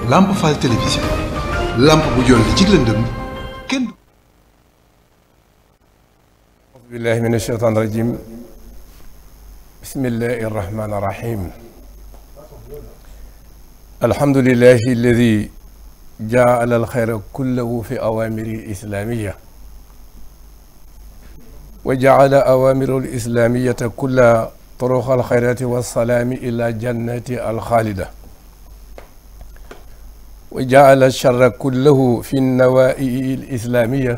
Lamp Fall télévision lamp bu joon li ci lëndëm kenn. A'uuzu billaahi mina shaytaani rajiim. Bismillaahi rahmaani rahiim. Alhamdulillaahi allazii ja'ala al-xayra kullahu fi awaamiri al-islaamiyya wa ja'ala awaamira al-islaamiyyata kullahaa turuqa al-xayraati was-salaami ilaa jannati al-xaalida wa jaala charra kullahu fi nawaa'i al-islaamiyya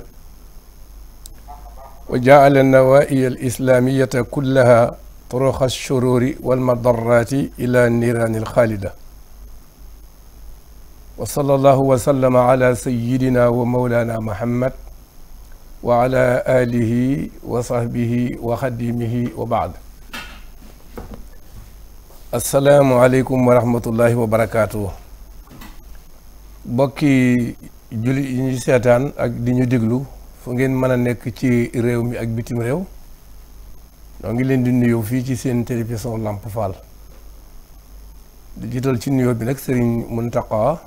wa jaala nawaa'i al-islaamiyata kullaha turuqa ash-shuruuri wal-madarraati ila niiraani al-xaalida wa sallallahu wa sallama ala sayyidina wa mawlaana Muhammad wa ala aalihi wa sahbihi wa xadimihi wa baad. Assalaamu aleykum wa rahmatullahi wa barakaatuh. Bokki julli yi ñu seetaan ak di ñu déglu fu ngeen mën a nekk ci réew mi ak bitim réew noo ngi leen di nuyoo fii ci seen télévision Lamp Fall di jiital ci nuyoo bi nag Sëriñ Muntaqa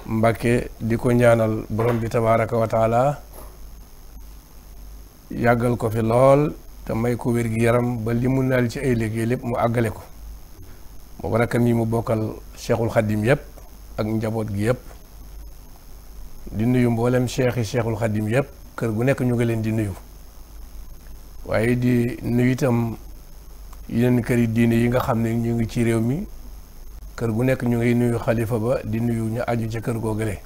Mbàkke di ko ñaanal borom bi tabaaraka wa taala yàggal ko fi lool te may ko wér gi yaram ba li mu naal ci ay liggéey lépp mu àggale ko moo rakkam yi mu bokkal Cheikhul Khadim yépp ak njaboot gi yëpp di nuyu mboolem cheikhul xadim yëpp kër gu nekk ñu ngi leen di nuyu waaye di nuyu itam yeneen kër yi diine yi nga xam ne ñu ngi ci réew mi kër gu nekk ñu ngi nuyu xalifa ba di nuyu ñu aju ca kër googale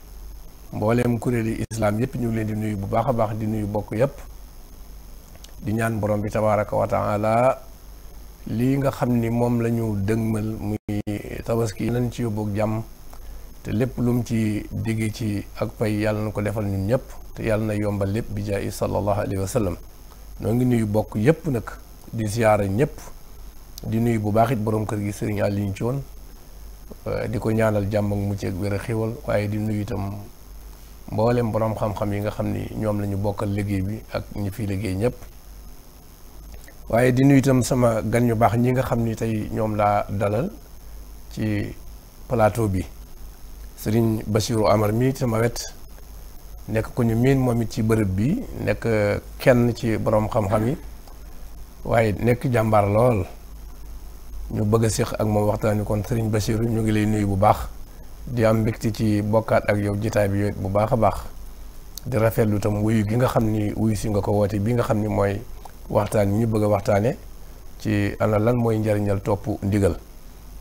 mboolem kuréeli islam yëpp ñu ngi leen di nuyu bu baax a baax di nuyu bokk yëpp di ñaan borom bi tabaraka wa taala lii nga xam ni moom la ñu dëgmal muy tabaski nañ ci yóbbu ak jàmm te lépp lu mu ci digg ci ak pay yàlla na ko defal ñun ñëpp te yàlla na yombal lépp bi jaay sallallahu alayhi wa sallam noo ngi nuyu bokk yëpp nag di ziyaara ñëpp di nuyu bu baax it borom kër gi sëriñ Aliou Thion di ko ñaanal jàmm ak mucc ak wér a xéwal waaye di nuyu itam mboolem borom xam-xam yi nga xam ni ñoom la ñu bokkal liggéey bi ak ñi fi liggéey ñëpp waaye di nuyu itam sama gan ñu baax ñi nga xam ni tey ñoom laa dalal ci plateau bi. Sëriñ Bassirou Amar mii sama wet nekk ku ñu miin moom it ci bërëb bi nekk kenn ci borom xam-xam yi waaye nekk jàmbaar lool ñu bëgg a séq ak moom waxtaan wi kon Sëriñ Bassirou ñu ngi lay nuyu bu baax di am mbégte ci bokkaat ak yow jitaay bi yooyu bu baax a baax di rafetlu itam wuyu gi nga xam ni wuyu si nga ko woote bi nga xam ni mooy waxtaan wi ñu bëgg a waxtaane ci ana lan mooy njariñal topp ndigal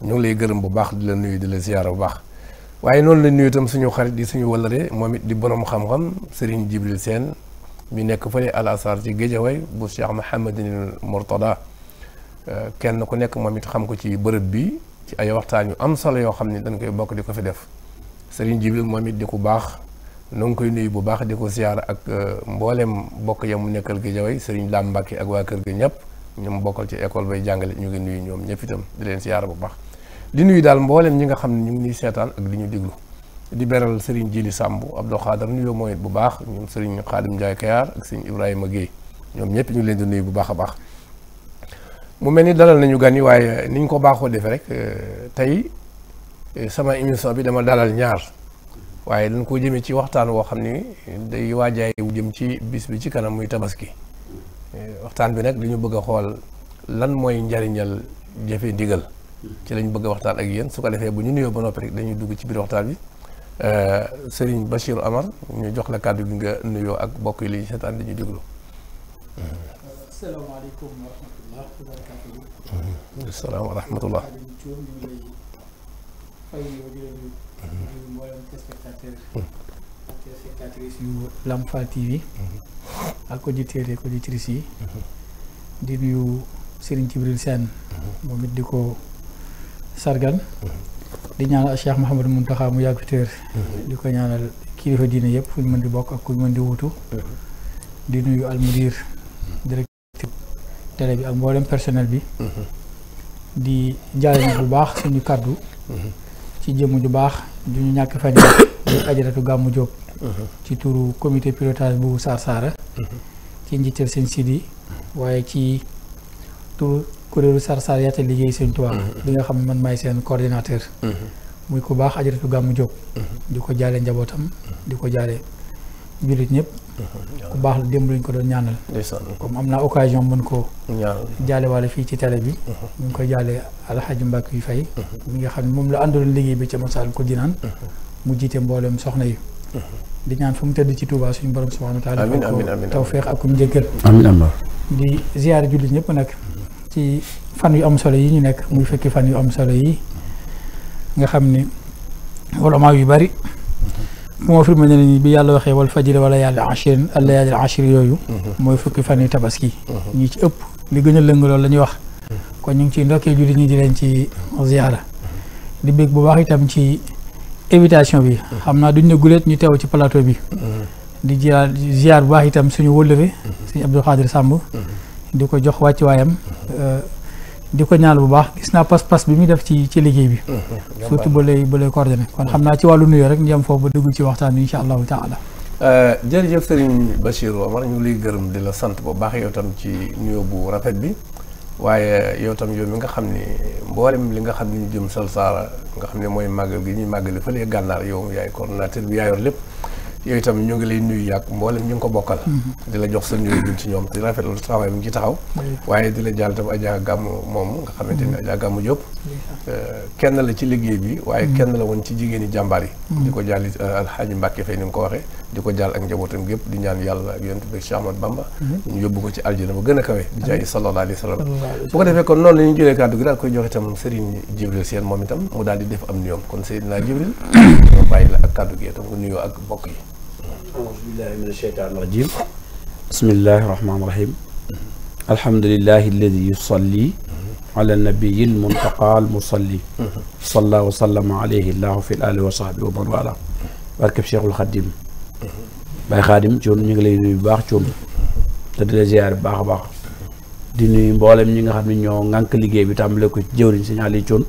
ñu ngi lay gërëm bu baax di la nuyu di la ziyaara bu baax. waaye noonu la nuyu itam suñu xarit di suñu wëllëre moom it di borom xam-xam Serigne Jibril Sène mi nekk fële Al Azhar ci Géejawaay bu Cheikh Mouhamadinil Mourtada kenn ku nekk moom it xam ko ci bërëb bi ci ay waxtaan yu am solo yoo xam ne dañ koy bokk di ko fi def Serigne Jibril moom it di ku baax nu ngi koy nuyu bu baax di ko ziyaara ak mboolem bokk ya mu nekkal Géejawaay Serigne Lam Mbacke ak waa kër ga ñëpp ñu mu bokkal ci école bay jàngale ñu ngi nuyu ñoom ñëpp itam di leen ziyaara bu baax. di nuyu daal mboolem ñi nga xam ne ñu ngi ñuy seetaan ak di ñu déglu di beral Serigne Jili Samb Abdou Khadar nuyoo mooy bu baax ñoom Serigne Khadim Ndiaye Kayar ak Serigne Ibrahima Guèye ñoom ñëpp ñu leen di nuyu bu baax a baax. mu mel ni dalal nañu gan yi waaye niñ ko baaxoo defee rek tey sama émission bi dama dalal ñaar waaye dañ ko jëmee ci waxtaan woo xam ni day waajaay wu jëm ci bis bi ci kanam muy tabaski waxtaan bi nag dañu bëgg a xool lan mooy njariñal jëfe ndigal. ci lañ bëgg a waxtaan ak yéen su ko defee bu ñu nuyoo ba noppi rek dañuy dugg ci biir waxtaan bi Serigne Bassirou Amar ñu jox la kàddu gi nga nuyoo ak bokk yi li ñu seetaan dañuy déglu. asalaamaaleykum wa rahmatullah wa barakaatuhu. salaam wa rahmatullah. ñu ngi lay fay yow di leen nuyu mboolem téléspectateur ak téléspectatrices yu Lamp Fall TV ak auditeurs et auditrices yi di nuyu Serigne Jibril Sène moom it di ko sargal di ñaanal Cheikh Mouhamadou Mountakha mu yàgg fi téer di ko ñaanal kilifa diine yëpp fu ñu mën di bokk ak ku ñu mën di wutu di nuyu almudir directeur télé bi ak mboolem personnel bi di jaale bu baax suñu kàddu ci jëmm ju baax ju ñu ñàkk fan di Ajaratu Gàmmu Jóob ci turu comité pilotage bu Sarsara ci njiital seen Sidi waaye ci turu kuréelu Sarsara yaatal liggéey Sëñ Tuubaa bi nga xam ne man maay seen coordinateur muy ku baax Ajaratu Gàmmu Jóob di ko jaale njabootam di ko jaale jullit ñëpp ku baax la démb lañ ko doon ñaanal comme am naa occasion mën ko jaale wala fii ci télé bi ñu ngi koy jaale Alxaaji Mbàkke yu fay mi nga xam ne moom la àndoon liggéey bi ca Masaalikul Jinaan mu jiite mboolem soxna yi di ñaan fu mu tëdd ci Touba suñu borom subhaanahu wa taala ko tawfeex ak kum njëggal di ziyaare jullit ñëpp nag ci fan yu am solo yi ñu nekk muy fekki fan yu am solo yi nga xam ni ulamaa yu bari bu ma firma ne ni bi yàlla waxee wal fajri wala yàlla ashirin al-layaali al-ashir yooyu mooy fukki fan yu tabaski ñi ci ëpp li gën a lëng loolu la ñuy wax kon ñu ngi ciy ndokkee jullit ñi di leen ci ziyaara di bég bu baax itam ci invitation bi xam naa duñ ne guleet ñu teew ci plateau bi di ziyaar bu baax itam suñu wëllëre suñu Abdou Khadir Samb di ko jox wàcc waayam di ko ñaanal bu baax gis naa pas-pas bi muy def ci liggéey bi surtout ba lay coordonné kon xam naa ci wàllu nuyoo rek ñu am foofu ba dugg ci waxtaan bi insha allahu taala jërëjëf Serigne Bachir Omar ñu lay gërëm di la sant bu baax yow tam ci nuyoo bu rafet bi waaye yow tam yow mi nga xam ni mboolem li nga xam ni ñu jëm Sarsara nga xam ne mooy màggal gi ñuy màggali fële gànnaar yow yaay coordonnateur bi yaa yor lépp yooyu itam ñu ngi lay nuyu yàgg mboolem ñu ngi ko bokkal di la jox sa nuyu jëm ci ñoom di rafetlu travail bi ñu ci taxaw waaye di la jàll tam Adja Gàmmu moom nga xamante ni Adja Gàmmu Diop kenn la ci liggéey bi waaye kenn la woon ci jigéeni jàmbaar yi di ko jàll Alxaaji Mbàkke Fay ni nga ko waxee di ko jàll ak njabootam gépp di ñaan yàlla ak yonent bi Cheikh Ahmadou Bamba ñu yóbbu ko ci aljana ba gën a kawe di jaay sallallahu alayhi wa sallam bu ko defee kon noonu la ñu jëlee kàddu gi daal koy jox itam Serigne Jibril Sène moom itam mu daal di def am nuyoom kon Seydina Jibril ma bàyyi la ak kàddu gi itam nga nuyoo ak bokk yi أعوذ بالله من الشيطان الرجيم بسم الله الرحمن الرحيم الحمد لله الذي يصلي على النبي المنتقى المصلي صلى وسلم عليه الله في الآل وصحبه ومن والاه barkeb Cheikhul Khadim Baye Khadim Thion ñu ngi lay nuyu bu baax Thion te di la ziar bu baax a baax di nuyu mboolem ñi nga xam ne ñoo ŋànk liggéey bi tàmbale ko ci jëwriñ Sëñ Ali Thion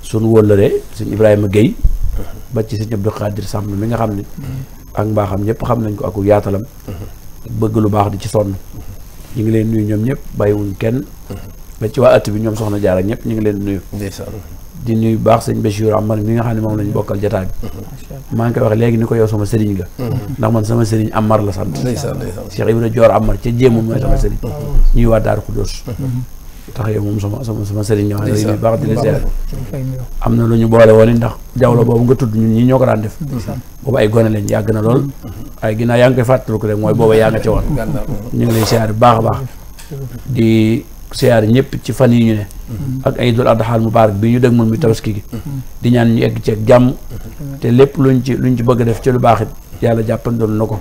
suñu wóllëre Sëñ Ibrahima Guèye ba ci Sëñ Abdou Khadir Samb mi nga xam ne ak mbaaxam ñëpp xam nañ ko ak yaatalam bëgg lu baax di ci sonn ñu ngi leen nuyu ñoom ñëpp bàyyiwuñ kenn ba ci waa ëtt bi ñoom soxna Jaara ñëpp ñu ngi leen nuyu di nuyu baax sëñ Bachir Amar mi nga xam ne moom lañ bokkal jotaay bi maa ngi koy wax léegi ni ko yow sama sëriñ nga ndax man sama sëriñ Amar la sant Cheikh Ibra Dior Amar ca jéemum mooy sama sëriñ ñuy waa Daaru Xudóos tax yow moom sama sëriñ ñoo xam ne baax di la seer am na lu ñu boole woon ndax jawlo boobu nga tudd ñun ñi ñoo ko daan def boobu ay gone lañ yàgg na lool ay ginnaaw yaa ngi koy fàttaliku rek mooy booba yaa nga ci woon ñu ngi lay siyaar bu baax a baax di siyaar ñëpp ci fan yi ñu ne ak Aïdul Adha Mubarak bi ñu dëg moom mi tabaski gi di ñaan ñu egg ci ak jàmm te lépp luñ ci bëgg a def ci lu baax it yàlla jàppandoon na ko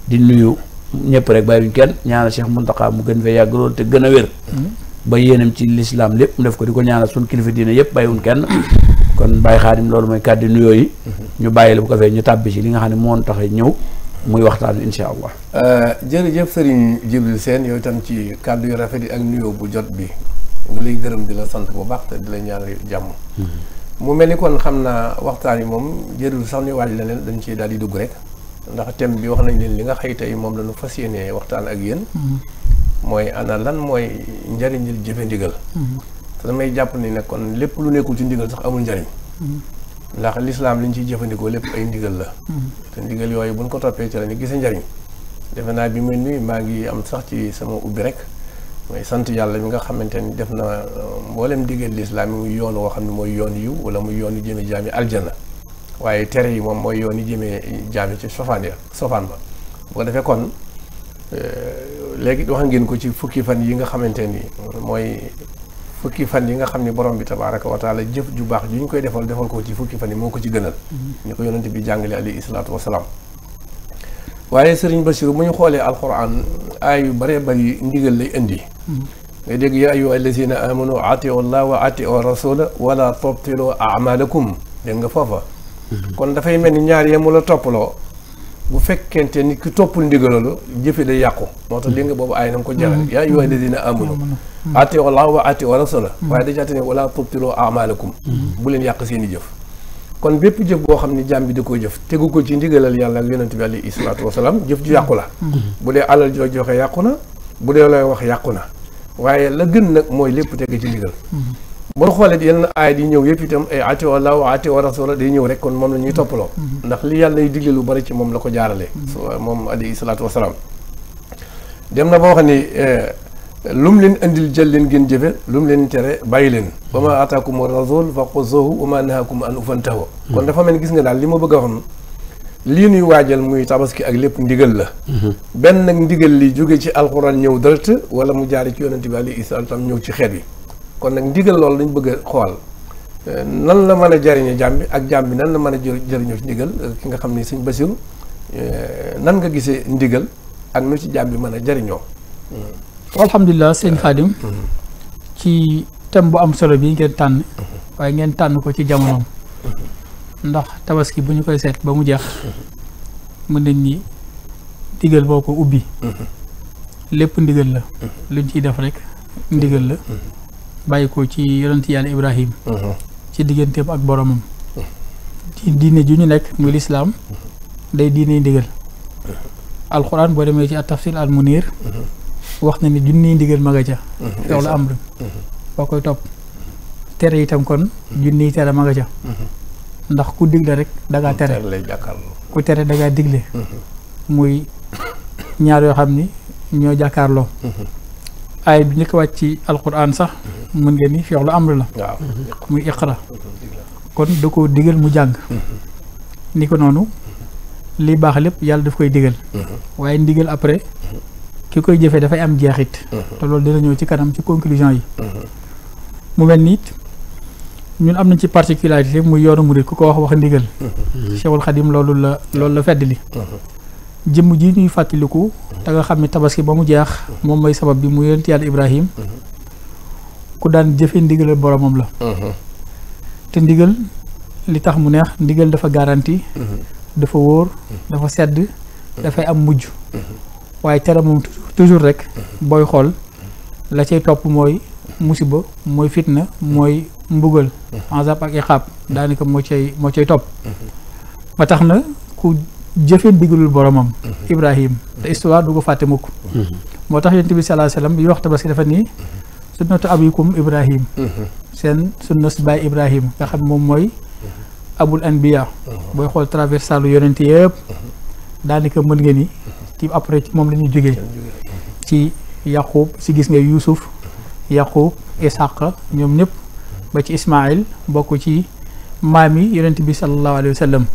di nuyu ñëpp rek bàyyiwuñ kenn ñaanal Cheikh Mountakha mu gën fee yàgg lool te gën a wér ba yéenam ci lislaam lépp mu def ko di ko ñaanal suñ kilifa diine yëpp bàyyiwuñ kenn kon Baye Khadim loolu mooy kàddu nuyoo yi ñu bàyyi la bu ko fee ñu tàbbi ci li nga xam ne moo tax ñëw muy waxtaan insha allah jërëjëf Serigne Jibril Sène yow itam ci kàddu yu rafet yi ak nuyoo bu jot bi ngi lay gërëm di la sant bu baax te di la ñaanal jàmm mu mel ni kon xam naa waxtaan yi moom jërul sax ni waaj leneen dañ ciy daal di dugg rek ndax thème bi wax nañ leen li nga xëy tey moom la ñu fas yéenee waxtaan ak yéen mooy ana lan mooy njariñul jëfe ndigal te damay jàpp ni ne kon lépp lu nekkul ci ndigal sax amul njariñ ndax lislaam li ñu ciy jëfandikoo lépp ay ndigal la te ndigal yooyu buñ ko toppee ci la ñu gise njariñ defe naa bi muy nuyu maa ngi am sax ci sama ubbi rek mooy sant yàlla mi nga xamante ni def na mboolem ndigal lislaam yi muy yoon woo xam ne mooy yoon yiw wala muy yoon yu jëmee jaami aljana waaye tere yi moom mooy yoon yi jëmee jaami ci sofaan ba bu ko defee kon léegi wax ngeen ko ci fukki fan yi nga xamante ni mooy fukki fan yi nga xam ne borom bi tabaaraka wa taala jëf ju baax ju ñu koy defal ko ci fukki fan yi moo ko ci gënal ni ko yonent bi jàngale alayhi salaatu wasalaam waaye Serigne Bachir bu ñu xoolee alquran ay yu bëree bëri ndigal lay indi nga dégg yaa ayyuha allazina amanu atiu llah wa atiu rasula wala tubtilu amalakum dégg nga foofa kon dafay mel ni ñaar yee mu la toppaloo bu fekkente ni ki toppul ndigalolu jëfe day yàqu moo tax li nga boobu aay na ko jeexal yaa ayyuha alladina amanu atiu llah wa atiu rasula waaye dajaate ne wala tubtilu amalakum bu leen yàq seen i jëf kon bépp jëf boo xam ne jàmm bi da koo jëf tegu ko ci ndigalal yàlla ak yonent bi alayhi salaatu wasalaam jëf ju yàqu la bu dee alal joo joxe yàqu na bu dee looy wax yàqu na waaye la gën nag mooy lépp teg ci ndigal boo xoolee yenn aay yi ñëw yëpp itam ay ati wallaahu wa ati wa rasula day ñëw rek kon moom la ñuy toppaloo ndax li yàlla y digle lu bari ci moom la ko jaaralee moom alayhi salaatu wasalaam dem na ba wax ni lu mu leen indil jël leen ngeen jëfe lu mu leen tere bàyyi leen wa ma ataakum rasul fa xuzuhu wa ma nahakum an ufantahu kon dafa mel ni gis nga daal li ma bëgg a wax lii nuy waajal muy tabaski ak lépp ndigal la benn nag ndigal li jóge ci alxuraan ñëw direct wala mu jaari ci yonent bi alayhi salaatu wasalaam ñëw ci xeet wi kon nag ndigal loolu lañ bëgg a xool nan la mën a jariñe jaam bi ak jaam bi nan la mën a jëriñoo ci ndigal ki nga xam ni sëñ Basiru nan nga gisee ndigal ak nu ci jaam bi mën a jariñoo alhamdulilah sëñ Khadim ci thème bu am solo bi ngeen tànn waaye ngeen tànn ko ci jamonoom ndax tabaski bu ñu koy seet ba mu jeex mën nañ ni ndigal boo ko ubbi lépp ndigal la luñ ciy def rek ndigal la bàyyi ko ci yonent yàlla Ibrahim ci digganteem ak boromam ci diine ju ñu nekk muy lislaam day diine ndigal alxuraan boo demee ci at-tafsir al-munir wax na ni junniy ndigal ma nga ca loolu am boo koy topp tere itam kon junniy tere ma nga ca ndax ku digle rek dangaa tere ku tere dangaa digle muy ñaar yoo xam ni ñoo jàkkaarloo aay bi njëkk wàcc ci alquran sax mën nga ni fi'lu amr la muy iqra kon da koo digal mu jàng ni ko noonu li baax lépp yàlla daf koy digal waaye ndigal après ki koy jëfee dafay am jeexit te loolu dina ñëw ci kanam ci conclusion yi mu mel ni ñun am nañ ci particularité muy yoonu murid ku ko wax ndigal Cheikhul Khadim loolu la feddli jëmm ji ñuy fàttaliku te nga xam ne tabaski ba mu jeex moom mooy sabab bi mu yonent yàlla Ibrahim ku daan jëfe ndigalal boromam la te ndigal li tax mu neex ndigal dafa garanti dafa wóor dafa sedd dafay am mujj waaye tere moom toujours rek booy xool la cay topp mooy musiba mooy fitna mooy mbugal azab ak iqaab daanaka moo cay topp ba tax na ku jëfe ndigalul boromam Ibrahim te histoire du ko fàtte mukk moo tax yonent bi sallallahu alayhi wasallam bi wax tabaski dafa nii sunnatu abikum Ibrahim seen sunna si baay Ibrahim nga xam moom mooy abul anbiya booy xool traversalu yonent yëpp daanaka mën nga ni ci après ci moom la ñuy jógee ci Yaqub si gis nga Yuusuf Yaqub Isaaqa ñoom ñëpp ba ci Ismaïl bokk ci maam yi yonent bi sallallahu alayhi wa sallam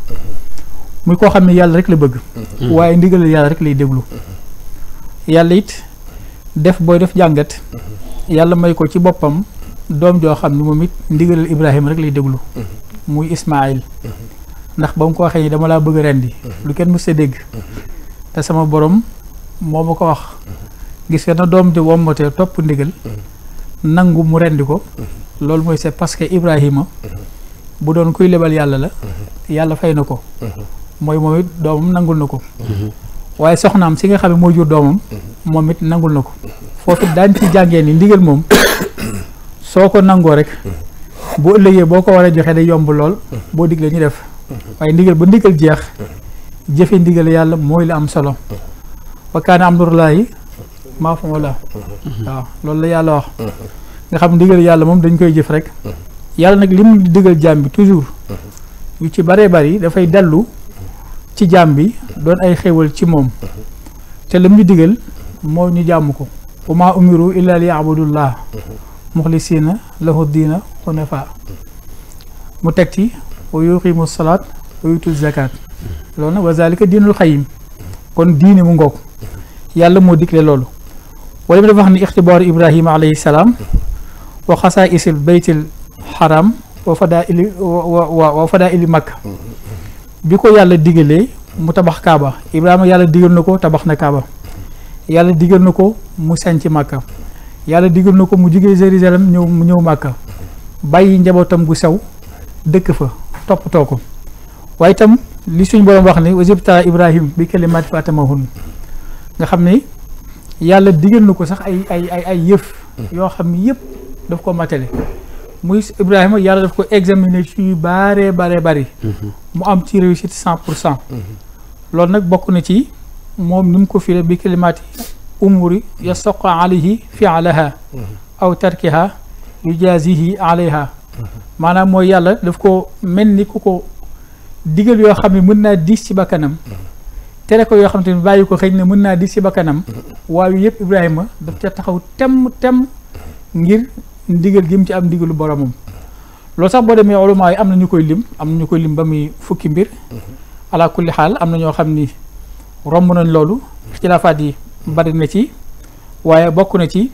muy koo xam ne yàlla rek la bëgg waaye ndigal yàlla rek lay déglu yàlla it def booy def jàngat yàlla may ko ci boppam doom joo xam ne moom it ndigalal Ibrahima rek lay déglu muy Ismaïl ndax ba mu ko waxee ni dama laa bëgg a rendi lu kenn mës a dégg te sama borom moo ma ko wax gis nga na doom di wommatee topp ndigal nangu mu rendi ko loolu mooy c'est parce que Ibrahima bu doon kuy lebal yàlla la yàlla fay na ko mooy moom it doomam nangul na ko waaye soxnaam si nga xam ne moo jur doomam moom it nangul na ko foofu daañ ci jàngee ni ndigal moom soo ko nangoo rek bu ëllëgee boo ko war a joxe day yomb lool boo diglee ñu def waaye ndigal ba ndigal jeex jëfe ndigal yàlla mooy la am solo wa kaana amrullaahi maf'uula waaw loolu la yàlla wax nga xam ndigal yàlla moom dañ koy jëf rek yàlla nag li mu di digal jaam bi toujours yu ci baree bari dafay dellu ci jaam bi doon ay xéewal ci moom te lam ñu digal moo ñu jàmm ko wa maa umiru illa li ya'budullah muxlisiina lahu diina xunafa mu teg ci wa yuqimu salaat wa yutu zakat loolu nag wa zalika diinul xayim kon diine mu ngoog yàlla moo digle loolu wala mi dafa wax ni ixtibaaru ibrahima alayhi salaam wa xasaa isil baytil xaram wa fadaa ili makka bi ko yàlla digalee mu tabax kaaba ibrahima yàlla digal na ko tabax na kaaba yàlla digal na ko mu sanc makka yàlla digal na ko mu jugee Jérusalem ñëw makka bàyyi njabootam gu sew dëkk fa toppatoo ko waaye itam li suñ borom wax ne wajibta ibrahim bi kalimaati fa atamahun nga xam ne yàlla digal na ko sax ay yëf yoo xam ne yëpp daf ko matale muy Ibrahima yàlla daf ko examiner ci yu bare bari mu am ci réussite 100%. loolu nag bokk na ci moom ni mu ko firee bi kalimaati umuri yastaqa alayhi fi'laha aw tarkiha yujazihi alayha maanaam mooy yàlla daf ko mel ni ku ko digal yoo xam ne mën naa diis ci bakkanam tere ko yoo xam te ne bàyyi ko xëy na mën naa diis ci bakkanam waaye yëpp Ibrahima daf ca taxaw tem ngir ndigal gi mu ci am ndigalu boromam loolu sax boo demee ulama yi am na ñu koy lim ba muy fukki mbir ala kulli xaal am na ñoo xam ni romb nañ loolu xilaafaat yi bari na ci waaye bokk na ci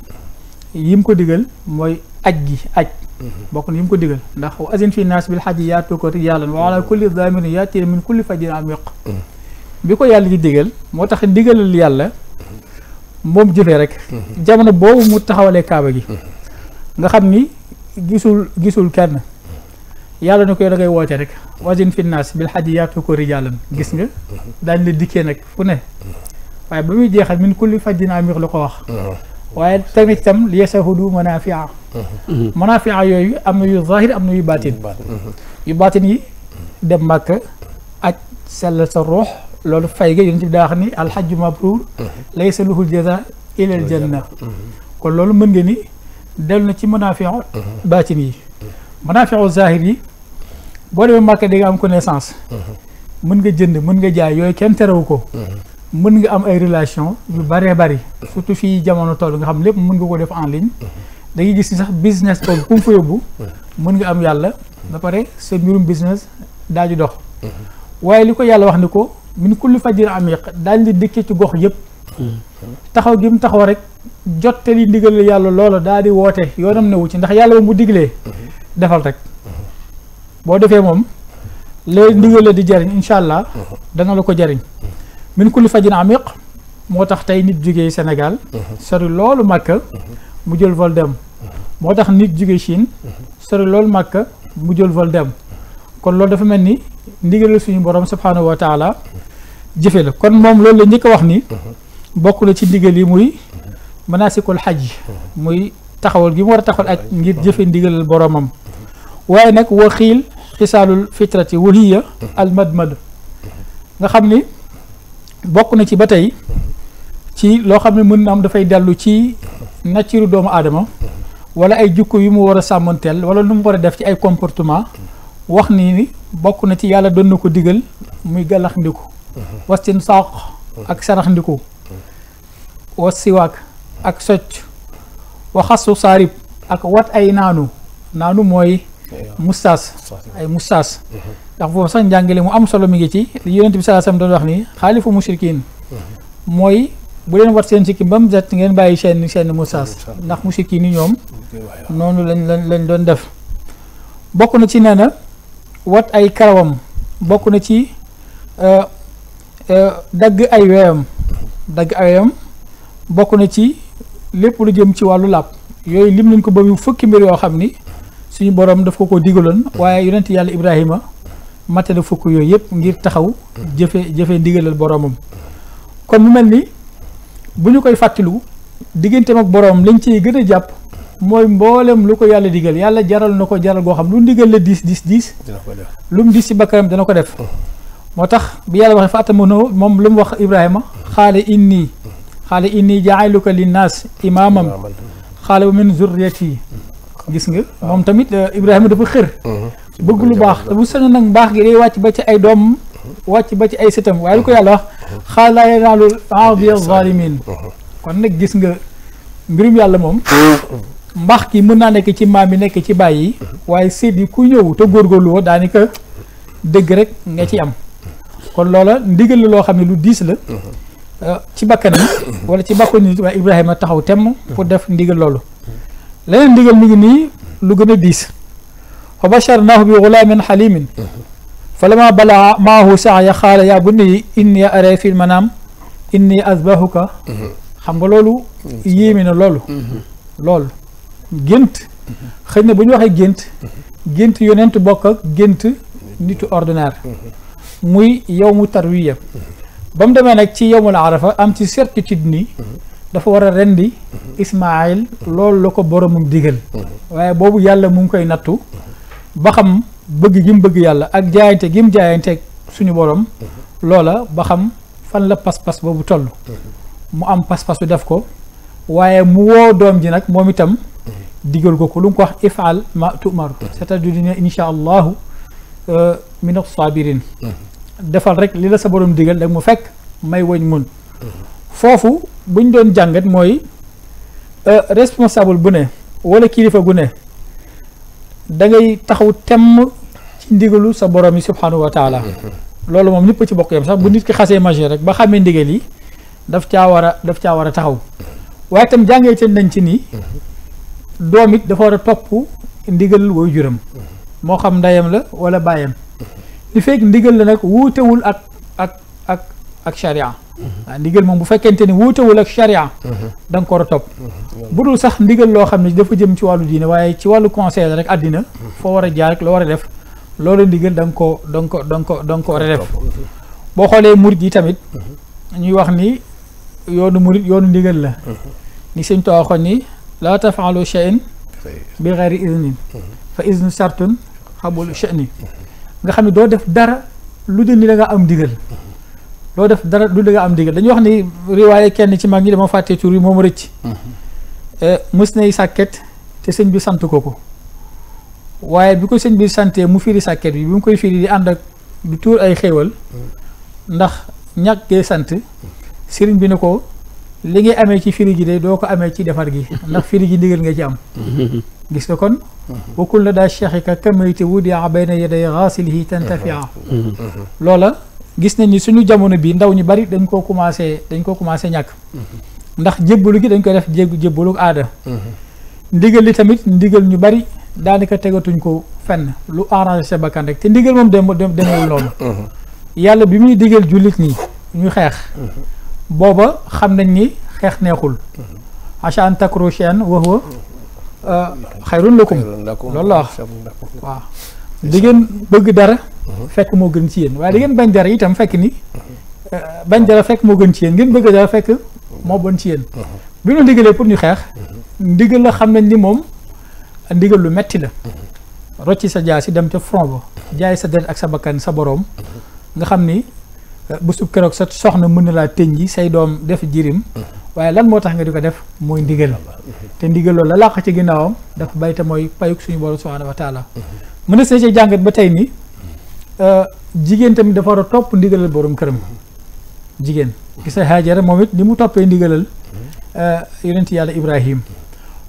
yim ko digal mooy aj bokk na yim ko digal ndax wa azin fi naas bil hajji yaatuuka rijaalan wa ala kulli daamirin yaatina min kulli fajjin amiq bi ko yàlla di digal moo tax ndigalal yàlla moom jëfee rek jamono boobu mu taxawalee kaaba gi nga xam ni gisul kenn yàlla na koy da ngay woote rek wazin fi naas bil hajji yaatuuka rijaalan gis nga daañ la dikkee nag fu ne waaye ba muy jeexal min kulli fajjin amiq la ko wax waaye tamit itam li yasahudu manafia yooyu am na yu zahir am na yu baatin yi dem Màkka aj sell sa ruux loolu fay ga yonent bi daa wax ni alhajju mabruur laysa lahul jaza ilal janna kon loolu mën nga ni dellu na ci manafia baatin yi manafia zahir yi boo demee Màkka di nga am connaissance mën nga jënd mën nga jaay yooyu kenn terewu ko mën nga am ay relation yu bëree bëri surtout fii jamono toll nga xam lépp mën nga ko def en ligne da ngay gis ni sax business tool ku mu fa yóbbu mën nga am yàlla ba pare sa mbirum business daal di dox waaye li ko yàlla wax ni ko min kulli fajjin amiq daal di dëkkee ci gox yëpp taxaw gi mu taxaw rek jottali ndigal yàlla loola daal di woote yoonam newu ci ndax yàlla moom bu diglee defal rek boo defee moom lay ndigal la di jariñ incha allah dana la ko jariñ min kulli fajjin amiq moo tax tey nit jógee Sénégal sori loolu Màkka mu jël vol dem moo tax nit jógee Chine sori loolu Màkka mu jël vol dem kon loolu dafa mel ni ndigalal suñu borom subhanahu wa taala jëfe la kon moom loolu la njëkk a wax ni bokk na ci ndigal yi muy manasikul xaj muy taxawal gi mu war a taxawal aj ngir jëfe ndigalal boromam waaye nag wa xiil xisaalul fitrati wa hiya al madmad nga xam ni bokk na ci ba tey ci loo xam ne mën na am dafay dellu ci nature doomu aadama wala ay jukko yu mu war a sàmmanteel wala lu mu war a def ci ay comportement wax ni bokk na ci yàlla doon na ko digal muy gàllax ndiku wastin saaq ak sarax ndiku was siwaak ak socc waxasu saarib ak wat ay naanu mooy mustaas ay mustaas ndax foofu sax njàngale mu am solo mi ngi ci li yonent bi sallallahu alayhi wasallam doon wax ni xaalifu mushrikin mooy bu leen wat seen sikkim ba mu set ngeen bàyyi seen mustaas ndax mushrikin yi ñoom noonu lañ doon def bokk na ci nee na wat ay karawam bokk na ci dagg ay weyam bokk na ci lépp lu jëm ci wàllu làpp yooyu lim nañ ko ba mu fukki mbir yoo xam ni suñu borom daf ko digaloon waaye yonent yàlla Ibrahima matale fukk yooyu yëpp ngir taxaw jëfe ndigalal boromam kon mu mel ni bu ñu koy fàttaliku digganteem ak boromam lañ ciy gën a jàpp mooy mboolem lu ko yàlla digal yàlla jaral na ko jaral goo xam lu ndigal la diis lu mu diis ci bakkanam dana ko def moo tax bi yàlla waxee fa atamono moom lu mu wax Ibrahima xaale inni jaa'iluka linnaas imaamam xaale wa min zurriyati gis nga moom tamit Ibrahima dafa xër bëgg lu baax te bu sañoon nag mbaax gi day wàcc ba ci ay doom wàcc ba ci ay sëtam waaye lu ko yàlla wax xaal laa yanaalu ahdiya zalimin kon nag gis nga mbirum yàlla moom mbaax gi mën naa nekk ci maam yi nekk ci baay yi waaye sët yi ku ñëw te góorgóorlu woo daanaka dëgg rek nga ci am kon loola ndigal la loo xam ne lu diis la ci bakkanam wala ci bakku nit waaye Ibrahima taxaw temm pour def ndigal loolu leneen ndigal mi ngi nii lu gën a diis fa basharnaahu bi gulaamin xalimin fa lama balaa maahu saaya xaala yaa bunayya inni araa fil manaam inni azbahuka xam nga loolu yéeme na loolu gént xëy na bu ñu waxee gént yonent bokk ak gént nitu ordinaire muy yawmu tarwiya ba mu demee nag ci yawmul arafa am ci certitude ni dafa war a rendi Ismaayil loolu la ko boromam digal waaye boobu yàlla mu ngi koy nattu ba xam bëgg gi mu bëgg yàlla ak jaayante gi mu jaayanteeg suñu borom loola ba xam fan la pas-pas boobu toll mu am pas-pas bu def ko waaye mu woo doom ji nag moom itam digal ko lu mu ko wax ifal ma tu'mar c'est-à-dire dina insha allahu min as-sabirin defal rek li la sa borom digal dag mu fekk may woñ mun foofu buñ doon jàngat mooy responsable bu ne wala kilifa gu ne da ngay taxaw temm ci ndigalu sa borom yi subhanahu wa taala loolu moom ñëpp ci bokk yam sax bu nit ki xasee majeur rek ba xamee ndigal yi daf caa war a taxaw waaye itam jàngee ca nañ ci nii doom it dafa war a topp ndigal woy juram moo xam ndeyam la wala baayam li fekk ndigal la nag wuutewul ak sharia waaw ndigal moom bu fekkente ni wuutewul ak sharia da nga ko war a topp bu dul sax ndigal loo xam ne dafa jëm ci wàllu diine waaye ci wàllu conseil rek àddina foo war a jaar rek loo war a def loolu ndigal da nga ko war a def boo xoolee murit yi tamit ñuy wax ni yoonu murit yoonu ndigal la ni sëñ Tuubaa waxoon ni laa tafaalu shay'an bi ghayri iznin fa iznu shartun xabul sha'ni nga xam ne doo def dara lu dul ni da nga am ndigal doo def dara lu da nga am ndigal dañuy wax ni riwaaye kenn ci mag ñi dama fàttee tur yi moom rëcc mës nay sàkket te sëñ bi sant ko waaye bi ko sëñ bi santee mu firi sàkket bi mu koy firi di ànd ak du tuur ay xéewal ndax ñàkkee sant sëriñ bi ne ko li ngay amee ci firi gi de doo ko amee ci defar gi ndax firi gi ndigal nga ci am gis nga kon wakul la daa cheikhika kamayte wudia bayna yaday ghasilihi tantafia loola gis nañ ni suñu jamono bi ndaw ñu bari dañ koo commencé ñàkk ndax jébbalu gi dañ koy def jébbalu aada ndigal li tamit ndigal ñu bari daanaka tegatuñ ko fenn lu arrangé sa bakkan rek te ndigal moom demewul noonu yàlla bi muy digal jullit ñi ñu xeex booba xam nañ ni xeex neexul acha an takru shay'an wa huwa xayrun lakum loolu la wax waaw di ngeen bëgg dara fekk moo gën ci yéen waaye di ngeen bañ dara itam fekk ni bañ dara fekk moo gën ci yéen ngeen bëgg dara fekk moo bon ci yéen bi ñu ndigalee pour ñu xeex ndigal la xam nañ ni moom ndigal lu metti la rocci sa jaasi dem ca front ba jaay sa deret ak sa bakkan sa boroom nga xam ni bu sub keroog sa soxna mën na laa tëñ ji say doom def jirim waaye lan moo tax nga di ko def mooy ndigal te ndigal loolu la làq ci ginnaawam dafa bayte mooy payuk suñu borom subhanahu wa taala mën na see ci jàngat ba tey ni jigéen tamit dafa war a topp ndigalal borom këram jigéen gis na Haajara moom it ni mu toppee ndigalal yonent yàlla Ibrahim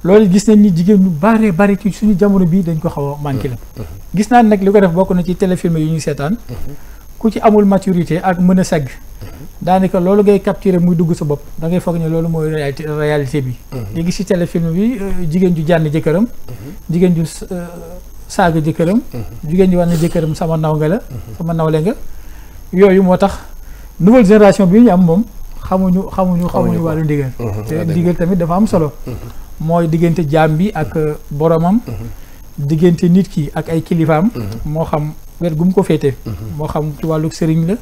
loolu gis nañ ni jigéen ñu bari ci suñu jamono bii dañ ko xaw a manqué la gis naa nag li ko def bokk na ci téléfilm yu ñuy seetaan ku ci amul maturité ak mën a segg daanaka loolu ngay capturer muy dugg sa bopp da ngay foog ne loolu mooy réalité bi léegi si téléfilm bi jigéen ju jànn jëkkëram jigéen ju saaga jëkkëram jigéen ju war na jëkkëram sama nawle nga yooyu moo tax nouvelle génération bi ñu am moom xamuñu wàllu ndigal te ndigal tamit dafa am solo mooy diggante jaam bi ak boromam diggante nit ki ak ay kilifaam moo xam wet gu mu ko féete moo xam ci wàllu sëriñ la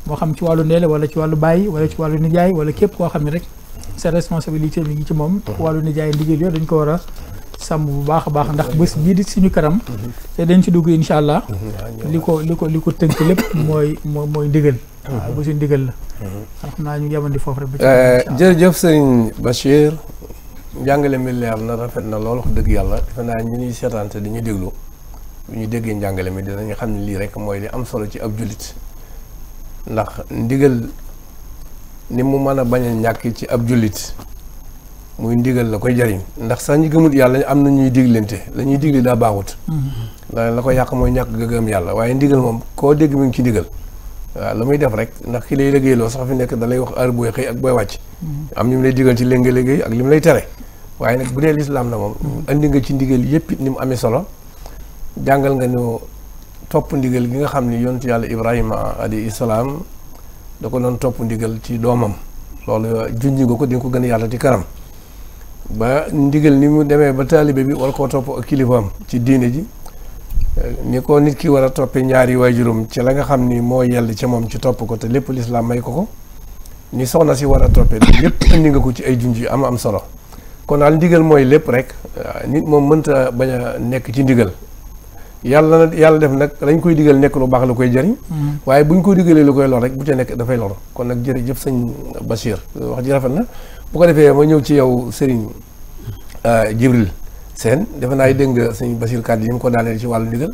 moo xam ci wàllu ndeele wala ci wàllu bàyyi wala ci wàllu nijaay wala képp koo xam ne rek sa responsabilité mi ngi ci moom wàllu nijaay ndigal yooyu dañ ko war a sàmm bu baax a baax ndax bés bii di suñu kanam te dañ ci dugg incha allah li ko tënk lépp mooy ndigal waaw bésu ndigal la xam naa ñu yemandi foofu rek jërëjëf sëriñ Bachir njàngale mi leer na rafet na lool wax dëgg yàlla defe naa ñu ñuy seetaante di ñu déglu bu ñu déggee njàngale mi dinañu xam ne lii rek mooy li am solo ci ab jullit ndax ndigal ni mu mën a bañ a ñàkk ci ab jullit muy ndigal la koy jariñ ndax sax ñi gëmut yàlla am na ñuy diglante la ñuy digli daa baaxut ndax la ko yàq mooy ñàkk gëm yàlla waaye ndigal moom koo dégg mi ngi ci ndigal waaw la muy def rek ndax ki lay liggéeyloo sax fi nekk da lay wax heure booy xëy ak booy wàcc am ñu mu lay digal ci léegi liggéey ak li mu lay tere waaye nag bu dee lislaam na moom andi nga ci ndigal yépp ni mu amee solo jàngal nga ñu topp ndigal gi nga xam ni yontu yàlla Ibrahima alayhi salaam da ko doon topp ndigal ci doomam loolu junj nga ko di nga ko gën a yàlla ci kanam ba ndigal ni mu demee ba taalibe bi war koo topp ak kilifaam ci diine ji ni ko nit ki war a toppee ñaari waajuram ci la nga xam ni moo yell ca moom ci topp ko te lépp lislaam may ko ni soxna si war a toppee lépp indi nga ko ci ay junj yu am solo kon daal ndigal mooy lépp rek nit moom mënta bañ a nekk ci ndigal yàlla def nag lañ koy digal nekk lu baax la koy jëriñ waaye buñ ko digalee lu koy lor rek bu ca nekk dafay lor kon nag jërëjëf sëñ Bachir wax ji rafet na bu ko defee ma ñëw ci yow Serigne Jibril seen defe naa dégg nga sëñ Bachir Kàddu yi mu ko daaneel ci wàllu ndigal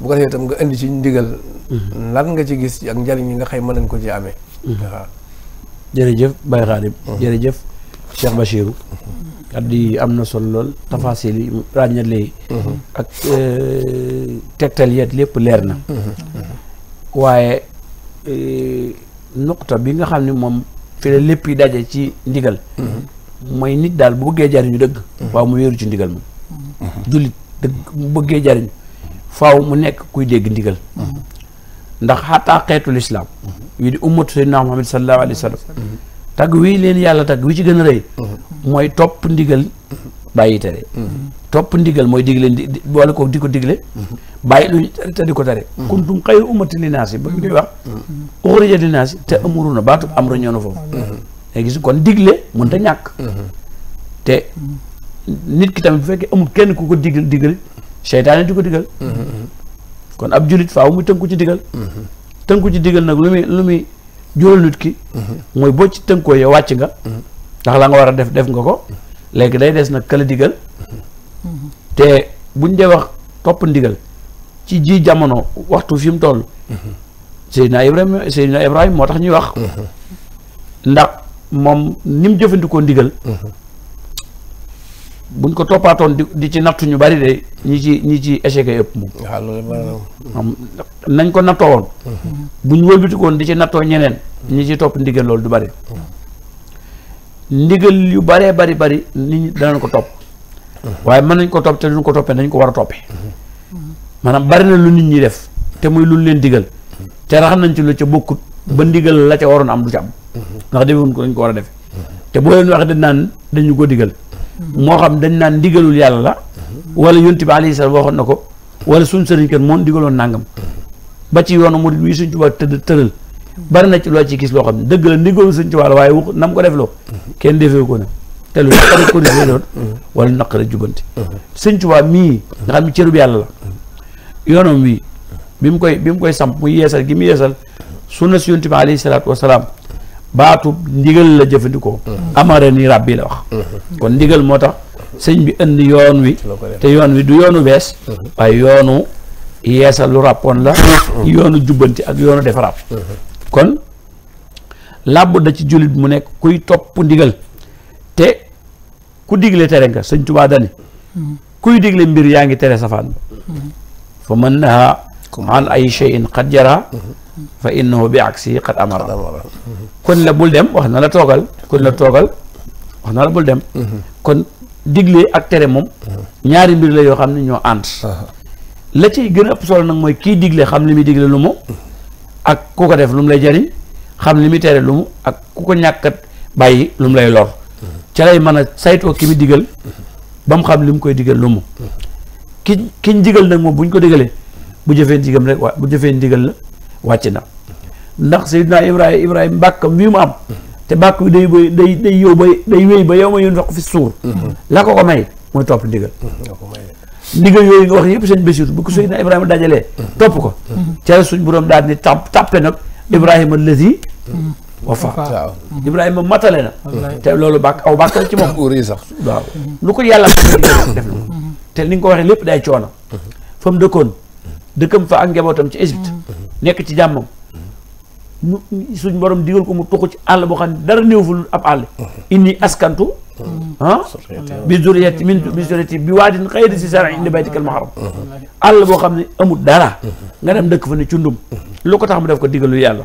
bu ko defee itam nga indi ci ndigal lan nga ci gis ak njariñ yi nga xëy mën nañ ko ci amee waaw jërëjëf Baye Khadim jërëjëf Cheikh Bachirou kàddu yi am na solo lool tafasil yi ràññale yi ak tegtal yeet lépp leer na waaye nuqta bi nga xam ne moom fi la lépp yi daje ci ndigal mooy nit daal bu bëggee jariñu dëgg waaw mu wéeru ci ndigal moom jullit dëgg mu bëggee jariñu faaw mu nekk kuy dégg ndigal ndax xataa xeetul islaam wi di ummatu sayyidina Muhammad sallallahu alayhi wa sallam tagg wii leen yàlla tagg wi ci gën a rëy mooy topp ndigal bàyyi tere topp ndigal mooy digle boole ko di ko digle bàyyi lu te di ko tere kuntum xayra ummatin linnaasi ba ñu koy wax uxrijat linnaasi te amuruna baatu am ra ñëw na foofu léegi gis kon digle mën ta ñàkk te nit ki tamit bu fekkee amul kenn ku ko digal seytaane di ko digal kon ab julit faaw muy tënku ci digal tënku ci digal nag lu muy jural nit ki mooy boo ci tënkoo yow wàcc nga ndax la nga war a def nga ko léegi day des nag kala digal te buñ dee wax topp ndigal ci ji jamono waxtu fi mu toll Seydina Ibrahima moo tax ñuy wax ndax moom ni mu jëfandikoo ndigal buñ ko toppaatoon di ci nattu ñu bari de ñi ci échec ëpp moom nañ ko nattoo woon buñ wëlbatikoon di ci nattoo ñeneen ñi ci topp ndigal loolu du bari ndigal yu baree bari nit ñi danañ ko topp waaye mën nañ ko topp te duñ ko toppee nañ ko war a toppee maanaam bari na lu nit ñi def te muy lu leen digal te rax nañ ci lu ca bokkut ba ndigal la ca waroon am du ca am ndax defoon ko dañ ko war a def te boo leen wax dañ naan dañu ko digal moo xam dañ naan ndigalul yàlla la wala yonent bi alayhi salaam waxoon na ko wala suñ sëriñ kat moom digaloon nangam ba ci yoonu murid wi suñ Tuubaa tëral bari na ci loo ci gis loo xam ne dëgg la ndigalul suñ Tuubaa la waaye wax nam ko def loo kenn defee ko na te lu naqari corrigé doon wala naqari jubanti suñ Tuubaa mii nga xam ne cërub yàlla la yoonam wi bi mu koy samp muy yeesal gi mu yeesal sunna si yonent bi alayhi salaatu wasalaam baatu ndigal la jëfandikoo amara ni rabbi la wax kon ndigal moo tax sëñ bi indi yoon wi te yoon wi du yoonu bees waaye yoonu yeesal lu ràppoon la yoonu jubbanti ak yoonu defaraat kon làbb da ci jullit mu nekk kuy topp ndigal te ku digle tere nga sëñ Tuubaa dani kuy digle mbir yaa ngi tere safaan fa man naha an ay shay'in qad jara fa innahu bi aksi qad amara kon la bul dem wax na la toogal kon la toogal wax na la bul dem kon digle ak tere moom ñaari mbir la yoo xam ne ñoo ànd la ciy gën a ëpp solo nag mooy kii digle xam li muy digle lu mu ak ku ko def lu mu lay jariñ xam li muy tere lu mu ak ku ko ñàkkat bàyyi lu mu lay lor ca lay mën a saytoo ki mu digal ba mu xam li mu koy digal lu mu kiñ digal nag moom buñ ko digalee bu jëfee ndigal rek bu jëfee ndigal la wàcc na ndax Seydina Ibrahima mbàkkam bii mu am te bàkk bi day yow ba day wéy ba yow ma yoon wax fi suur la ko may mooy topp ndigal ndigal yooyu nga wax yëpp seen Basiiru bu ko Seydina Ibrahima dajalee topp ko ca suñ borom daal ni tàppe nag Ibrahima lazi wafa Ibrahima matale na te loolu aw bàkk la ci moom waaw lu ko yàlla def na te ni nga ko waxee lépp day coono fa mu dëkkoon dëkkam fa ak njabootam ci Égypte nekk ci jàmmam suñ borom digal ko mu tuxu ci àll boo xam ne dara néew fu ab àll inni askantu bi zuriyati bi waadin xayri si sara indi baytikal muharram àll boo xam ne amul dara nga dem dëkk fa ne cundum lu ko tax mu def ko digalu yàlla